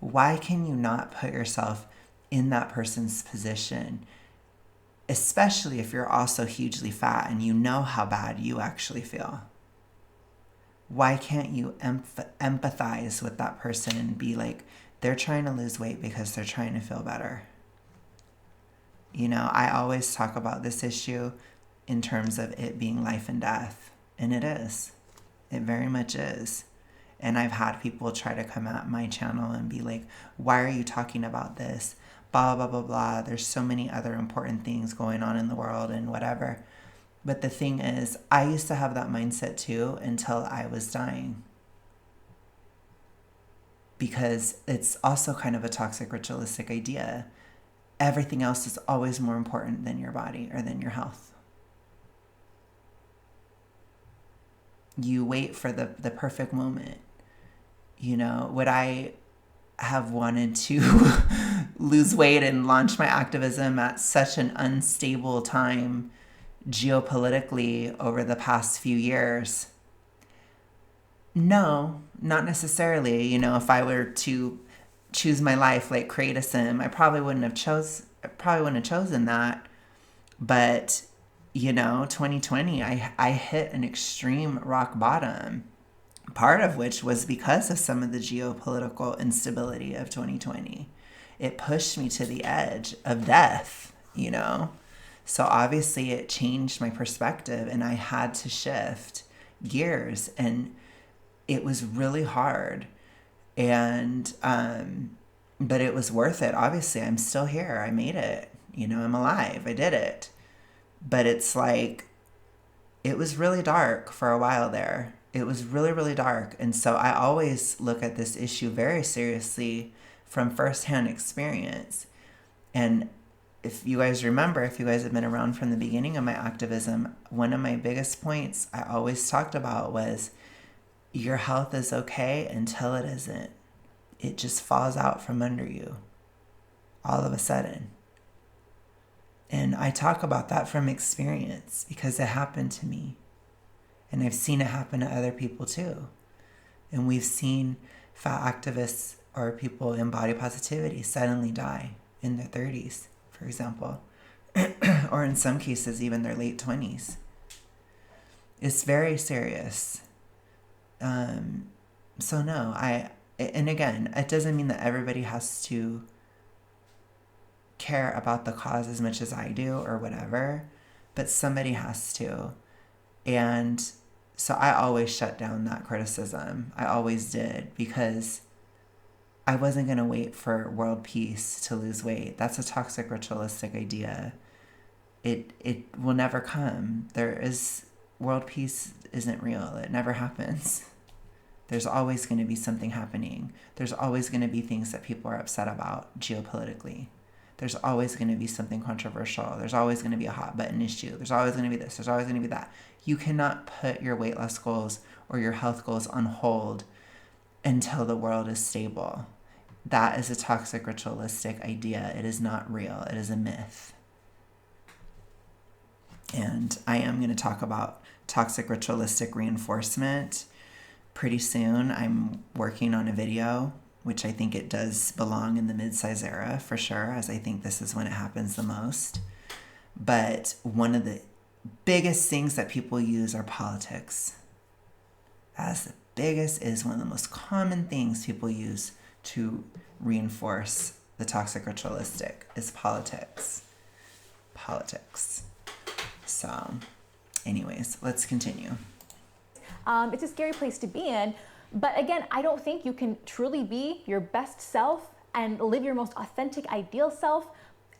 why can you not put yourself in that person's position? Especially if you're also hugely fat and you know how bad you actually feel. Why can't you empathize with that person and be like, they're trying to lose weight because they're trying to feel better? I always talk about this issue in terms of it being life and death. And it is. It very much is. And I've had people try to come at my channel and be like, why are you talking about this? Blah, blah, blah, blah. There's so many other important things going on in the world and whatever. But the thing is, I used to have that mindset too until I was dying. Because it's also kind of a toxic ritualistic idea. Everything else is always more important than your body or than your health. You wait for the perfect moment. Would I have wanted to lose weight and launch my activism at such an unstable time geopolitically over the past few years? No, not necessarily. If I were to choose my life like create a sim, I probably wouldn't have chosen that. But 2020, I hit an extreme rock bottom, part of which was because of some of the geopolitical instability of 2020. It pushed me to the edge of death, So obviously it changed my perspective and I had to shift gears and it was really hard. And, but it was worth it. Obviously I'm still here. I made it, I'm alive. I did it. But it's like, it was really dark for a while there. It was really, really dark. And so I always look at this issue very seriously from firsthand experience. And if you guys remember, if you guys have been around from the beginning of my activism, one of my biggest points I always talked about was your health is okay until it isn't. It just falls out from under you all of a sudden. And I talk about that from experience because it happened to me. And I've seen it happen to other people too. And we've seen fat activists or people in body positivity suddenly die in their 30s, for example, or in some cases, even their late 20s. It's very serious. So no, and again, it doesn't mean that everybody has to care about the cause as much as I do or whatever, but somebody has to. And so I always shut down that criticism. I always did, because I wasn't going to wait for world peace to lose weight. That's a toxic ritualistic idea. It will never come. World peace isn't real. It never happens. There's always going to be something happening. There's always going to be things that people are upset about geopolitically. There's always going to be something controversial. There's always going to be a hot button issue. There's always going to be this. There's always going to be that. You cannot put your weight loss goals or your health goals on hold until the world is stable. That is a toxic ritualistic idea. It is not real. It is a myth. And I am going to talk about toxic ritualistic reinforcement pretty soon. I'm working on a video, which I think it does belong in the mid-size era for sure, as I think this is when it happens the most. But one of the biggest things that people use are politics. As the biggest is one of the most common things people use to reinforce the toxic ritualistic is politics. So anyways, let's continue. It's a scary place to be in. But again, I don't think you can truly be your best self and live your most authentic, ideal self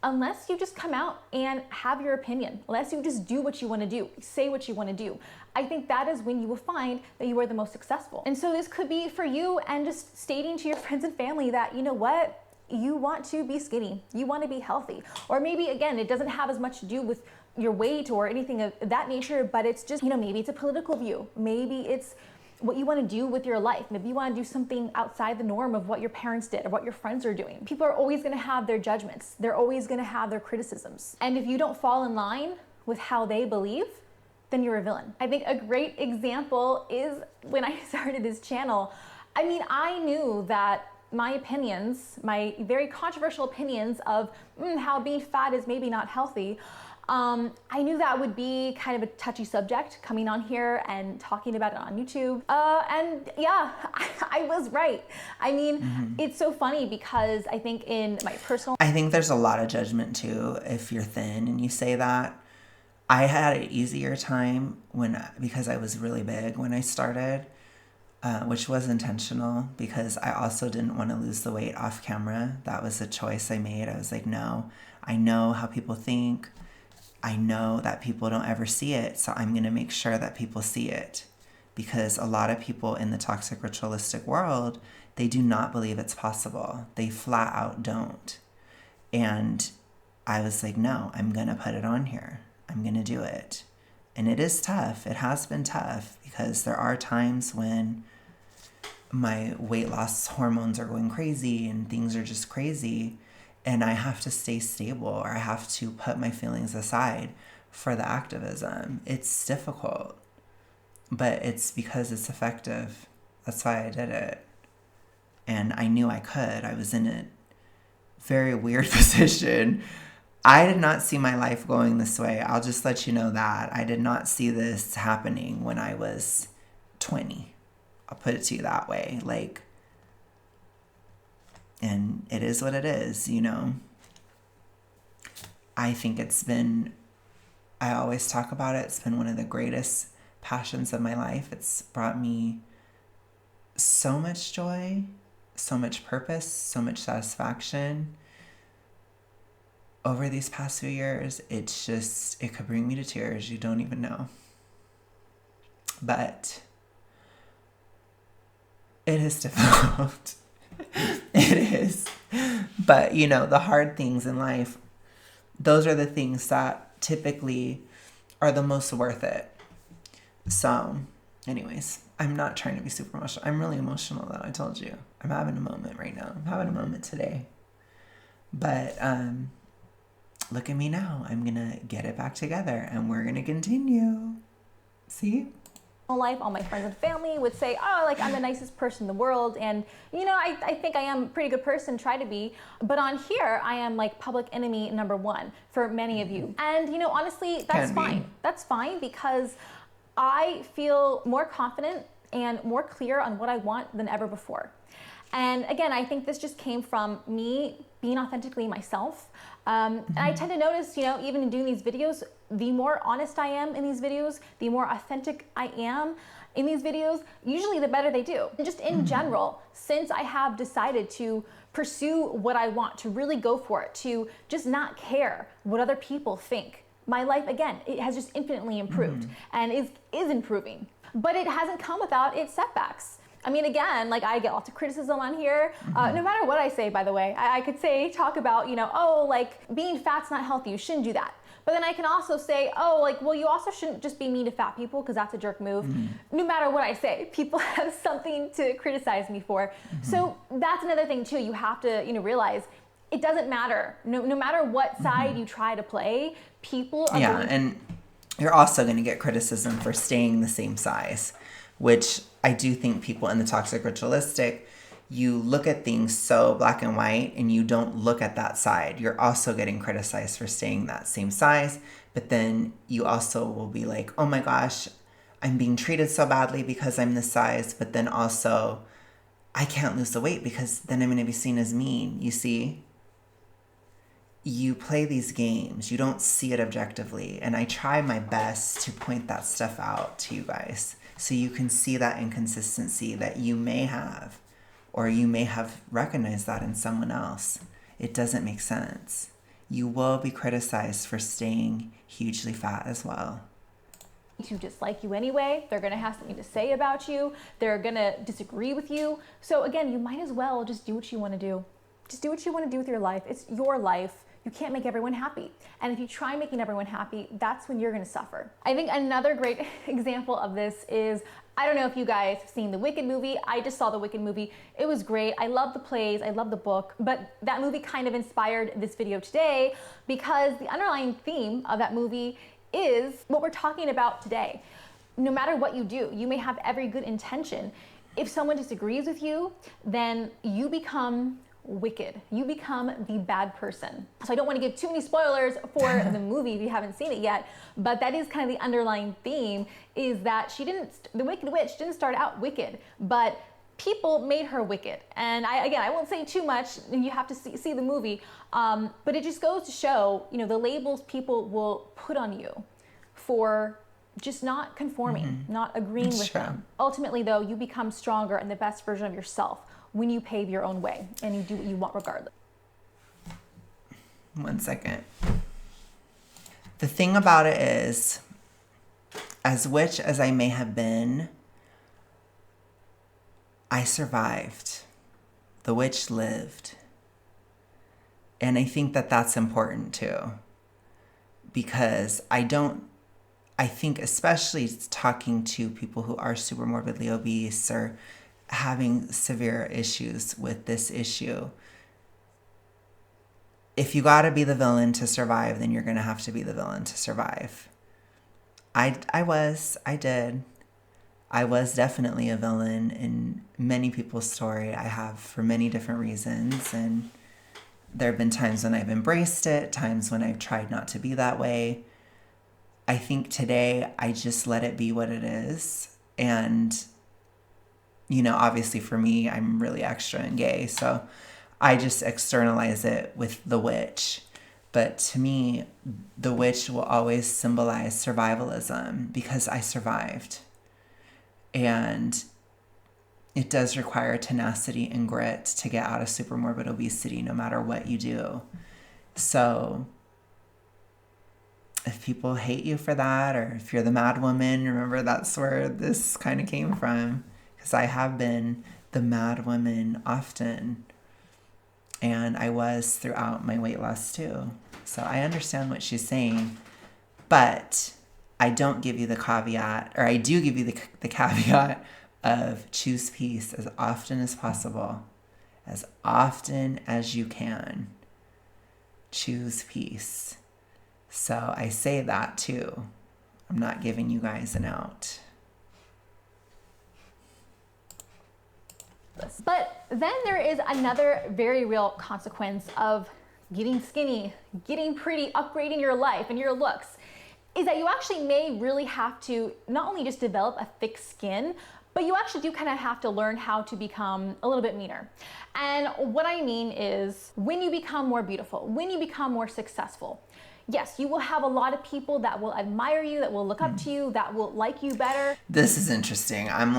unless you just come out and have your opinion, unless you just do what you want to do, say what you want to do. I think that is when you will find that you are the most successful. And so this could be for you, and just stating to your friends and family that, you know what, you want to be skinny, you want to be healthy. Or maybe, again, it doesn't have as much to do with your weight or anything of that nature, but it's just, maybe it's a political view. Maybe it's what you want to do with your life. Maybe you want to do something outside the norm of what your parents did or what your friends are doing. People are always going to have their judgments. They're always going to have their criticisms. And if you don't fall in line with how they believe, then you're a villain. I think a great example is when I started this channel. I knew that my opinions, my very controversial opinions of how being fat is maybe not healthy, I knew that would be kind of a touchy subject coming on here and talking about it on YouTube. And yeah, I was right. It's so funny because I think I think there's a lot of judgment too if you're thin and you say that. I had an easier time because I was really big when I started, which was intentional because I also didn't want to lose the weight off camera. That was a choice I made. I was like, no, I know how people think. I know that people don't ever see it, so I'm going to make sure that people see it. Because a lot of people in the toxic ritualistic world, they do not believe it's possible. They flat out don't. And I was like, no, I'm going to put it on here. I'm going to do it. And it is tough. It has been tough because there are times when my weight loss hormones are going crazy and things are just crazy. And I have to stay stable, or I have to put my feelings aside for the activism. It's difficult, but it's because it's effective. That's why I did it. And I knew I could. I was in a very weird position. I did not see my life going this way. I'll just let you know that. I did not see this happening when I was 20. I'll put it to you that way. And it is what it is, I think I always talk about it. It's been one of the greatest passions of my life. It's brought me so much joy, so much purpose, so much satisfaction. Over these past few years, it could bring me to tears. You don't even know. But it is difficult. It is. But, you know, the hard things in life, those are the things that typically are the most worth it. So, anyways, I'm not trying to be super emotional. I'm really emotional, though. I told you. I'm having a moment right now. I'm having a moment today. But look at me now. I'm going to get it back together, and we're going to continue. See? Life, all my friends and family would say, oh, like, I'm the nicest person in the world, and you know, I think I am a pretty good person, try to be, but on here I am like public enemy number one for many of you. And you know, honestly, that's fine. That's fine, because I feel more confident and more clear on what I want than ever before. And again, I think this just came from me being authentically myself. And I tend to notice, you know, even in doing these videos, the more honest I am in these videos, the more authentic I am in these videos, usually the better they do. And just in general, since I have decided to pursue what I want, to really go for it, to just not care what other people think, my life, again, it has just infinitely improved and is improving. But it hasn't come without its setbacks. I mean, again, like, I get lots of criticism on here. No matter what I say, by the way, I could talk about, you know, oh, like, being fat's not healthy, you shouldn't do that. But then I can also say, oh, like, well, you also shouldn't just be mean to fat people, because that's a jerk move. No matter what I say, people have something to criticize me for. So that's another thing too. You have to, you know, realize it doesn't matter. No matter what side you try to play, people are and you're also going to get criticism for staying the same size, which I do think people in the toxic ritualistic, you look at things so black and white and you don't look at that side. You're also getting criticized for staying that same size, but then you also will be like, oh my gosh, I'm being treated so badly because I'm this size, but then also I can't lose the weight because then I'm going to be seen as mean. You see? You play these games. You don't see it objectively. And I try my best to point that stuff out to you guys so you can see that inconsistency that you may have, or you may have recognized that in someone else. It doesn't make sense. You will be criticized for staying hugely fat as well. To dislike you anyway. They're going to have something to say about you. They're going to disagree with you. So again, you might as well just do what you want to do. Just do what you want to do with your life. It's your life. You can't make everyone happy. And if you try making everyone happy, that's when you're going to suffer. I think another great example of this is, I don't know if you guys have seen the Wicked movie. I just saw the Wicked movie. It was great. I love the plays. I love the book. But that movie kind of inspired this video today, because the underlying theme of that movie is what we're talking about today. No matter what you do, you may have every good intention. If someone disagrees with you, then you become wicked. You become the bad person. So I don't want to give too many spoilers for the movie if you haven't seen it yet, but that is kind of the underlying theme, is that the Wicked Witch didn't start out wicked, but people made her wicked. And I won't say too much, you have to see the movie, but it just goes to show, you know, the labels people will put on you for just not conforming, not agreeing with them. Ultimately though, you become stronger and the best version of yourself when you pave your own way and you do what you want regardless. 1 second. The thing about it is, as witch as I may have been, I survived. The witch lived. And I think that that's important too, because I think especially talking to people who are super morbidly obese or having severe issues with this issue, if you gotta be the villain to survive, then you're gonna have to be the villain to survive. I was definitely a villain in many people's story. I have, for many different reasons, and there have been times when I've embraced it, times when I've tried not to be that way. I think today I just let it be what it is. And, you know, obviously for me, I'm really extra and gay, so I just externalize it with the witch. But to me, the witch will always symbolize survivalism, because I survived. And it does require tenacity and grit to get out of super morbid obesity, no matter what you do. So if people hate you for that, or if you're the mad woman, remember that's where this kind of came from. Because I have been the mad woman often. And I was throughout my weight loss too. So I understand what she's saying. But I don't give you the caveat, or I do give you the caveat of choose peace as often as possible. As often as you can. Choose peace. So I say that too. I'm not giving you guys an out. But then there is another very real consequence of getting skinny, getting pretty, upgrading your life and your looks, is that you actually may really have to not only just develop a thick skin, but you actually do kind of have to learn how to become a little bit meaner. And what I mean is, when you become more beautiful, when you become more successful, yes, you will have a lot of people that will admire you, that will look up to you, that will like you better. This is interesting. I'm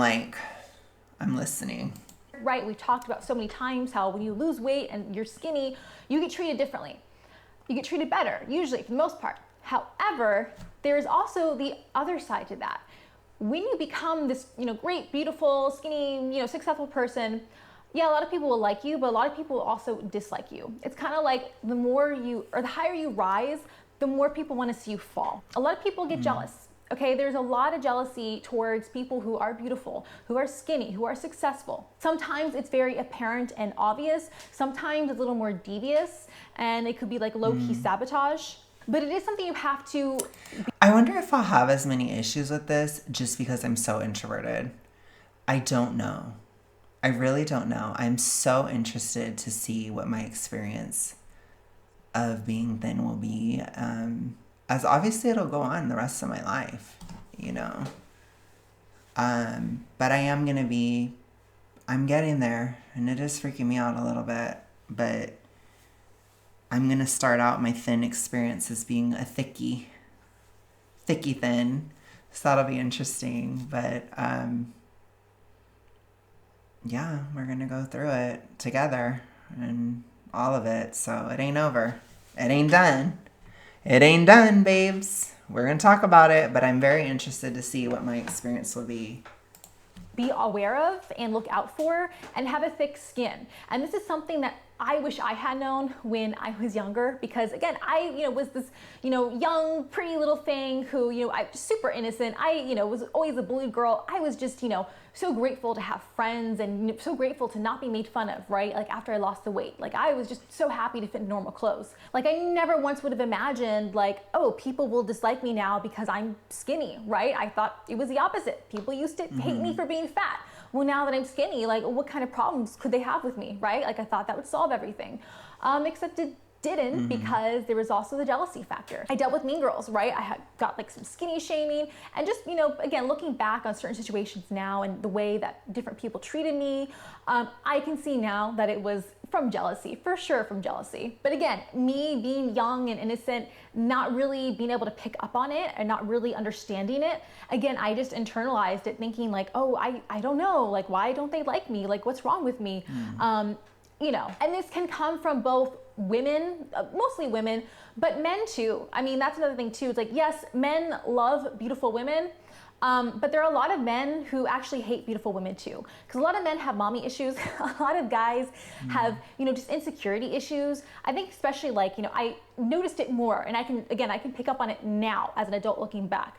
listening. Right, we've talked about so many times how when you lose weight and you're skinny, you get treated differently. You get treated better, usually, for the most part. However, there is also the other side to that. When you become this, great, beautiful, skinny, successful person, yeah, a lot of people will like you, but a lot of people will also dislike you. It's kind of like the higher you rise, the more people want to see you fall. A lot of people get jealous. Okay, there's a lot of jealousy towards people who are beautiful, who are skinny, who are successful. Sometimes it's very apparent and obvious. Sometimes it's a little more devious, and it could be like low-key sabotage. But it is something you have to... I wonder if I'll have as many issues with this just because I'm so introverted. I don't know. I really don't know. I'm so interested to see what my experience of being thin will be. As obviously it'll go on the rest of my life, But I'm getting there, and it is freaking me out a little bit, but I'm going to start out my thin experience as being a thicky thin. So that'll be interesting, but yeah, we're going to go through it together and all of it. So it ain't over. It ain't done. It ain't done, babes. We're going to talk about it, but I'm very interested to see what my experience will be. Be aware of and look out for, and have a thick skin. And this is something that I wish I had known when I was younger, because again, I was this young, pretty little thing who I was super innocent. I was always a bullied girl. I was just so grateful to have friends, and so grateful to not be made fun of, right? Like after I lost the weight, like I was just so happy to fit in normal clothes. Like I never once would have imagined like, oh, people will dislike me now because I'm skinny, right? I thought it was the opposite. People used to hate me for being fat. Well, now that I'm skinny, like what kind of problems could they have with me, right? Like I thought that would solve everything, except it didn't, because there was also the jealousy factor. I dealt with mean girls, right? I had got like some skinny shaming, and just, again, looking back on certain situations now and the way that different people treated me, I can see now that it was from jealousy, for sure from jealousy. But again, me being young and innocent, not really being able to pick up on it and not really understanding it, again, I just internalized it thinking like, oh, I don't know, like why don't they like me? Like what's wrong with me? And this can come from both women, mostly women, but men too. I mean, that's another thing too. It's like, yes, men love beautiful women, but there are a lot of men who actually hate beautiful women too. Because a lot of men have mommy issues. A lot of guys have, just insecurity issues. I think especially like, I noticed it more, and I can pick up on it now as an adult looking back.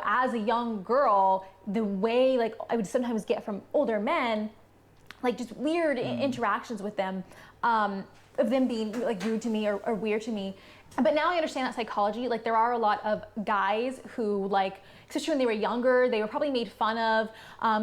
As a young girl, the way like I would sometimes get from older men, like just weird interactions with them, of them being like rude to me or weird to me. But now I understand that psychology. Like there are a lot of guys who like, especially when they were younger, they were probably made fun of.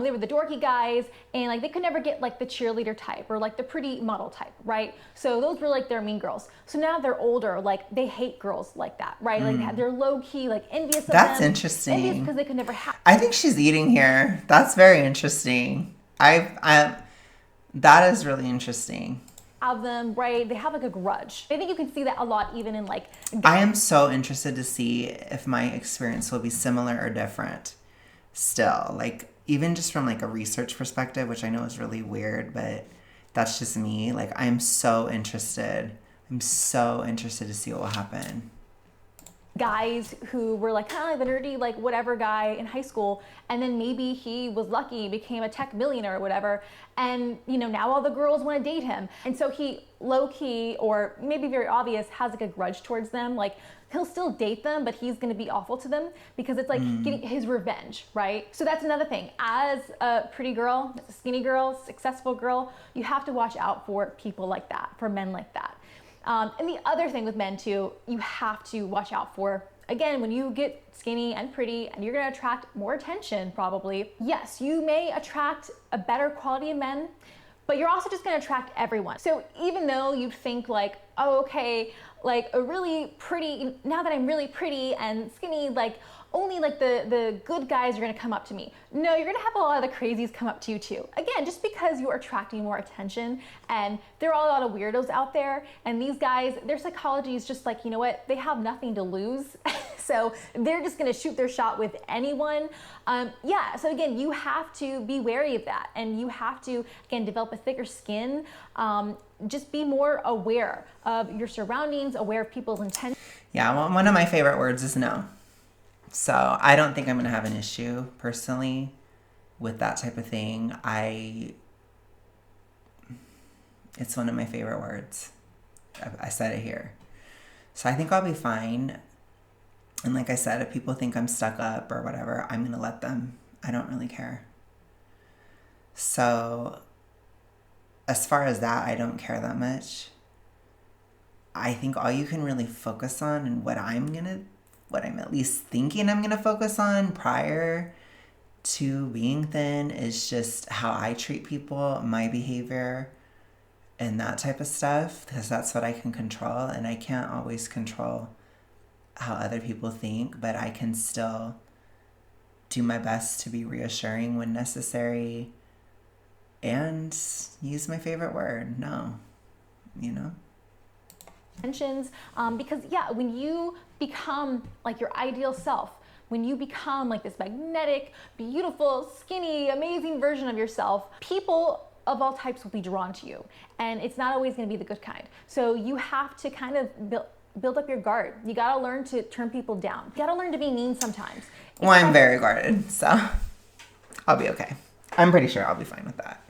They were the dorky guys, and like they could never get like the cheerleader type or like the pretty model type, right? So those were like their mean girls. So now they're older, like they hate girls like that, right? Like they're low key, like envious of them. That's interesting. Envious because they could never have. I think she's eating here. That's very interesting. That is really interesting. Of them, right? They have like a grudge. I think you can see that a lot even in like... I am so interested to see if my experience will be similar or different still. Like even just from like a research perspective, which I know is really weird, but that's just me. Like I'm so interested. I'm so interested to see what will happen. guys who were like kind of like the nerdy, like whatever guy in high school, and then maybe he was lucky, became a tech millionaire or whatever, and you know, now all the girls want to date him, and so he low-key, or maybe very obvious, has like a grudge towards them. Like he'll still date them, but he's going to be awful to them because it's like getting his revenge, right? So that's another thing. As a pretty girl, as a skinny girl, successful girl, you have to watch out for people like that, for men like that. And the other thing with men too, you have to watch out for, again, when you get skinny and pretty and you're gonna attract more attention probably, yes, you may attract a better quality of men, but you're also just gonna attract everyone. So even though you think like, oh, okay, like a really pretty, now that I'm really pretty and skinny, like only like the good guys are gonna come up to me. No, you're gonna have a lot of the crazies come up to you too. Again, just because you are attracting more attention, and there are a lot of weirdos out there, and these guys, their psychology is just like, you know what, they have nothing to lose. So they're just gonna shoot their shot with anyone. Yeah, so again, you have to be wary of that, and you have to, again, develop a thicker skin. Just be more aware of your surroundings, aware of people's intentions. Yeah, well, one of my favorite words is no. So I don't think I'm going to have an issue personally with that type of thing. It's one of my favorite words. I said it here. So I think I'll be fine. And like I said, if people think I'm stuck up or whatever, I'm going to let them. I don't really care. So as far as that, I don't care that much. I think all you can really focus on, and what I'm at least thinking I'm going to focus on prior to being thin, is just how I treat people, my behavior, and that type of stuff, because that's what I can control. And I can't always control how other people think, but I can still do my best to be reassuring when necessary and use my favorite word, no, you know? Because yeah, when you become like your ideal self, when you become like this magnetic, beautiful, skinny, amazing version of yourself, people of all types will be drawn to you, and it's not always going to be the good kind. So you have to kind of build up your guard. You got to learn to turn people down. You got to learn to be mean sometimes. Well, I'm very guarded, so I'll be okay. I'm pretty sure I'll be fine with that.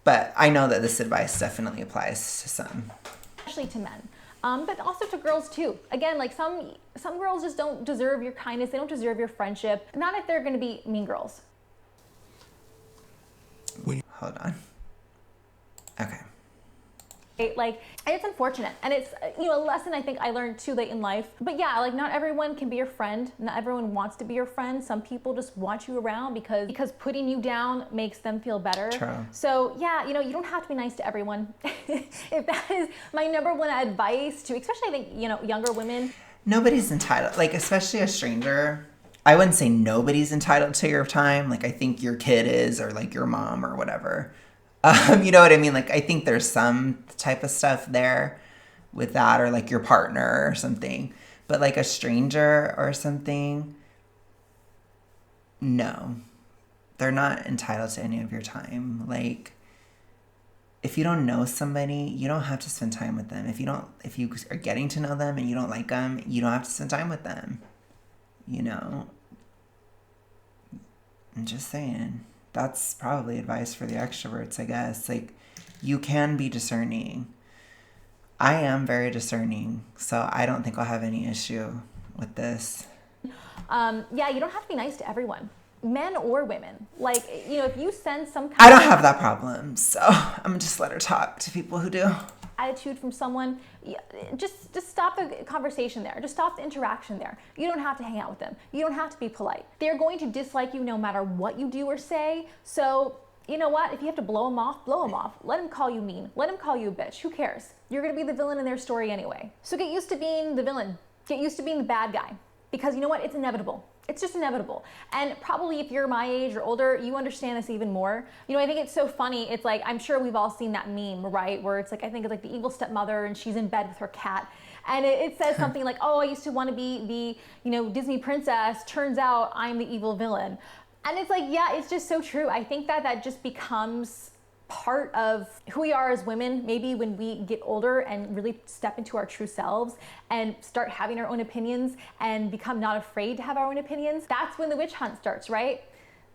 But I know that this advice definitely applies to some. Especially to men, but also to girls too. Again, like some girls just don't deserve your kindness. They don't deserve your friendship. Not if they're going to be mean girls. Hold on. Okay. Like, it's unfortunate, and it's, you know, a lesson I think I learned too late in life. But yeah, like not everyone can be your friend. Not everyone wants to be your friend. Some people just want you around because putting you down makes them feel better. True. So yeah, you know, you don't have to be nice to everyone. If that is my number one advice to, especially I think, you know, younger women. Nobody's entitled, like especially a stranger. I wouldn't say nobody's entitled to your time. Like I think your kid is, or like your mom or whatever. You know what I mean? Like, I think there's some type of stuff there with that, or like your partner or something. But like a stranger or something, no. They're not entitled to any of your time. Like, if you don't know somebody, you don't have to spend time with them. If you are getting to know them and you don't like them, you don't have to spend time with them. You know? I'm just saying. That's probably advice for the extroverts, I guess. Like, you can be discerning. I am very discerning, so I don't think I'll have any issue with this. Yeah, you don't have to be nice to everyone, men or women. Like, you know, if you sense some kind I don't have that problem, so I'm gonna just let her talk to people who do. Attitude from someone, just stop the conversation there. Just stop the interaction there. You don't have to hang out with them. You don't have to be polite. They're going to dislike you no matter what you do or say. So, you know what? If you have to blow them off, blow them off. Let them call you mean. Let them call you a bitch. Who cares? You're going to be the villain in their story anyway. So get used to being the villain. Get used to being the bad guy. Because you know what? It's inevitable. It's just inevitable. And probably if you're my age or older, you understand this even more. You know, I think it's so funny. It's like, I'm sure we've all seen that meme, right? Where it's like, I think it's like the evil stepmother and she's in bed with her cat. And it says something like, oh, I used to want to be the, you know, Disney princess. Turns out I'm the evil villain. And it's like, yeah, it's just so true. I think that just becomes part of who we are as women, maybe when we get older and really step into our true selves and start having our own opinions and become not afraid to have our own opinions, that's when the witch hunt starts, right?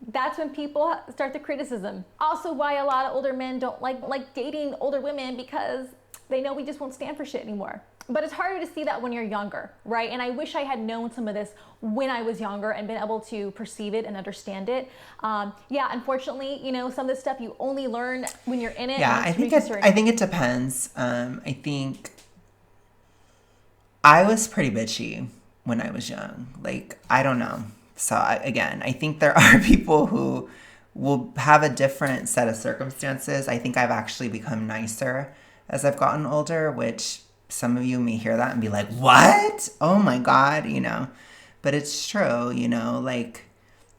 That's when people start the criticism. Also why a lot of older men don't like dating older women, because they know we just won't stand for shit anymore. But it's harder to see that when you're younger, right? And I wish I had known some of this when I was younger and been able to perceive it and understand it. Yeah, unfortunately, you know, some of this stuff you only learn when you're in it. Yeah, I think it depends. I think I was pretty bitchy when I was young. Like, I don't know. So I think there are people who will have a different set of circumstances. I think I've actually become nicer as I've gotten older, which some of you may hear that and be like, what? Oh my God, you know, but it's true, you know, like,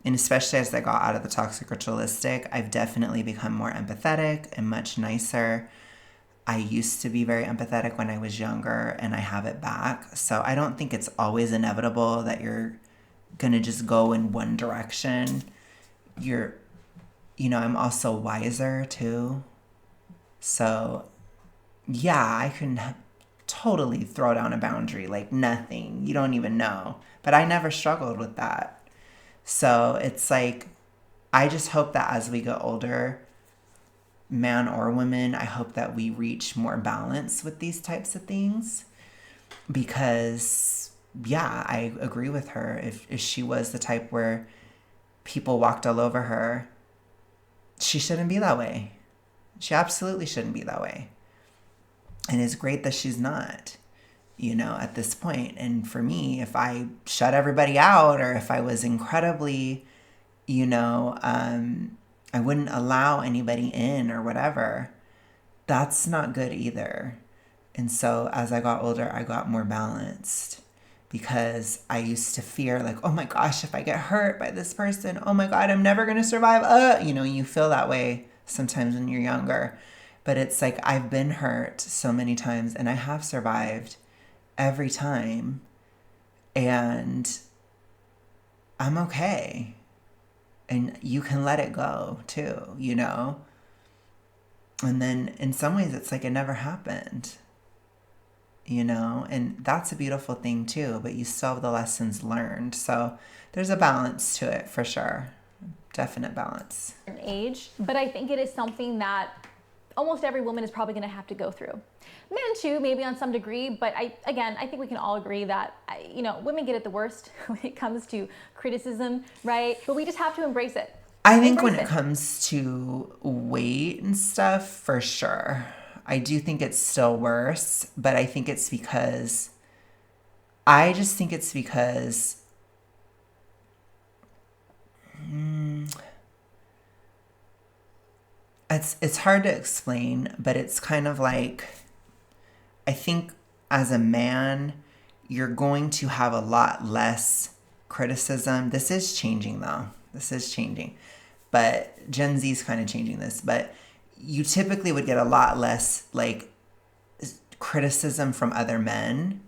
and especially as I got out of the toxic ritualistic, I've definitely become more empathetic and much nicer. I used to be very empathetic when I was younger, and I have it back. So I don't think it's always inevitable that you're going to just go in one direction. I'm also wiser too. So yeah, I can totally throw down a boundary like nothing. You don't even know. But I never struggled with that. So it's like, I just hope that as we get older, man or woman, I hope that we reach more balance with these types of things. Because, yeah, I agree with her. If she was the type where people walked all over her, she shouldn't be that way. She absolutely shouldn't be that way. And it's great that she's not, you know, at this point. And for me, if I shut everybody out, or if I was incredibly, you know, I wouldn't allow anybody in or whatever, that's not good either. And so as I got older, I got more balanced, because I used to fear, like, oh my gosh, if I get hurt by this person, oh my God, I'm never going to survive. You know, you feel that way sometimes when you're younger. But it's like, I've been hurt so many times and I have survived every time. And I'm okay. And you can let it go too, you know? And then in some ways it's like it never happened, you know? And that's a beautiful thing too, but you still have the lessons learned. So there's a balance to it for sure. Definite balance. Age, but I think it is something that almost every woman is probably going to have to go through. Men too, maybe on some degree, but I think we can all agree that, you know, women get it the worst when it comes to criticism, right? But we just have to embrace it. I think when it comes to weight and stuff, for sure. I do think it's still worse, but I think it's because, it's hard to explain, but it's kind of like, I think as a man, you're going to have a lot less criticism. This is changing though. This is changing. But Gen Z is kind of changing this. But you typically would get a lot less like criticism from other men.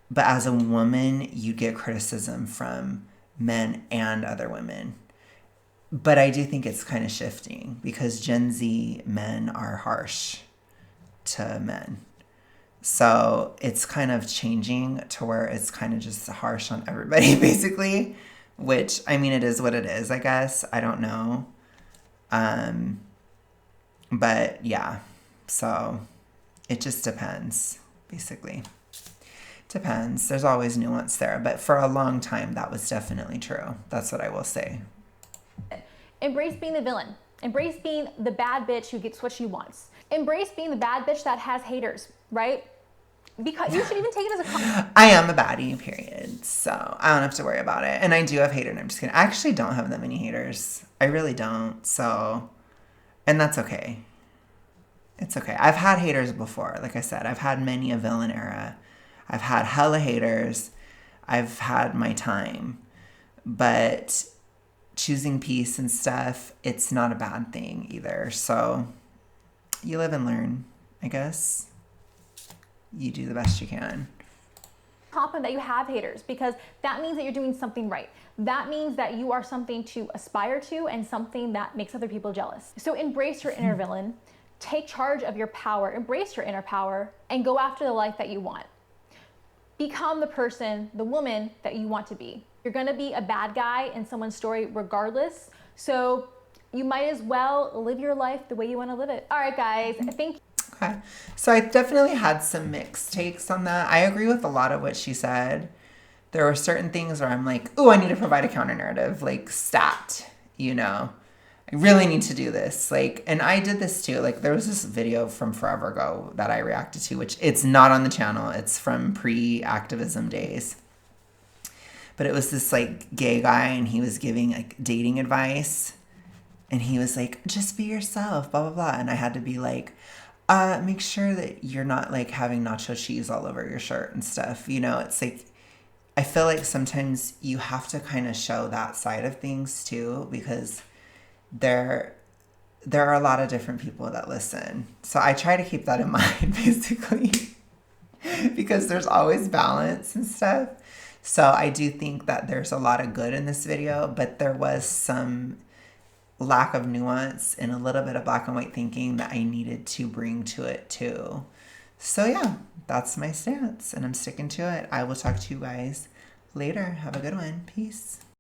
But as a woman, you get criticism from men and other women. But I do think it's kind of shifting, because Gen Z men are harsh to men. So it's kind of changing to where it's kind of just harsh on everybody, basically. Which, I mean, it is what it is, I guess. I don't know. But yeah, so it just depends, basically. Depends. There's always nuance there. But for a long time, that was definitely true. That's what I will say. Embrace being the villain. Embrace being the bad bitch who gets what she wants. Embrace being the bad bitch that has haters, right? Because you should even take it as a compliment. I am a baddie, period. So I don't have to worry about it. And I do have haters. I'm just kidding. I actually don't have that many haters. I really don't. So, and that's okay. It's okay. I've had haters before. Like I said, I've had many a villain era. I've had hella haters. I've had my time. But choosing peace and stuff, it's not a bad thing either. So you live and learn, I guess. You do the best you can. Confident that you have haters, because that means that you're doing something right. That means that you are something to aspire to and something that makes other people jealous. So embrace your inner villain, take charge of your power, embrace your inner power, and go after the life that you want. Become the person, the woman that you want to be. You're gonna be a bad guy in someone's story regardless, so you might as well live your life the way you wanna live it. All right, guys, thank you. Okay. So I definitely had some mixed takes on that. I agree with a lot of what she said. There were certain things where I'm like, oh, I need to provide a counter narrative, like stat, you know. I really need to do this. Like, and I did this too. Like, there was this video from forever ago that I reacted to, which it's not on the channel. It's from pre-activism days. But it was this like gay guy, and he was giving like dating advice. And he was like, just be yourself, blah, blah, blah. And I had to be like, make sure that you're not like having nacho cheese all over your shirt and stuff. You know, it's like, I feel like sometimes you have to kind of show that side of things too, because there are a lot of different people that listen. So I try to keep that in mind, basically, because there's always balance and stuff. So I do think that there's a lot of good in this video, but there was some lack of nuance and a little bit of black and white thinking that I needed to bring to it too. So yeah, that's my stance and I'm sticking to it. I will talk to you guys later. Have a good one. Peace.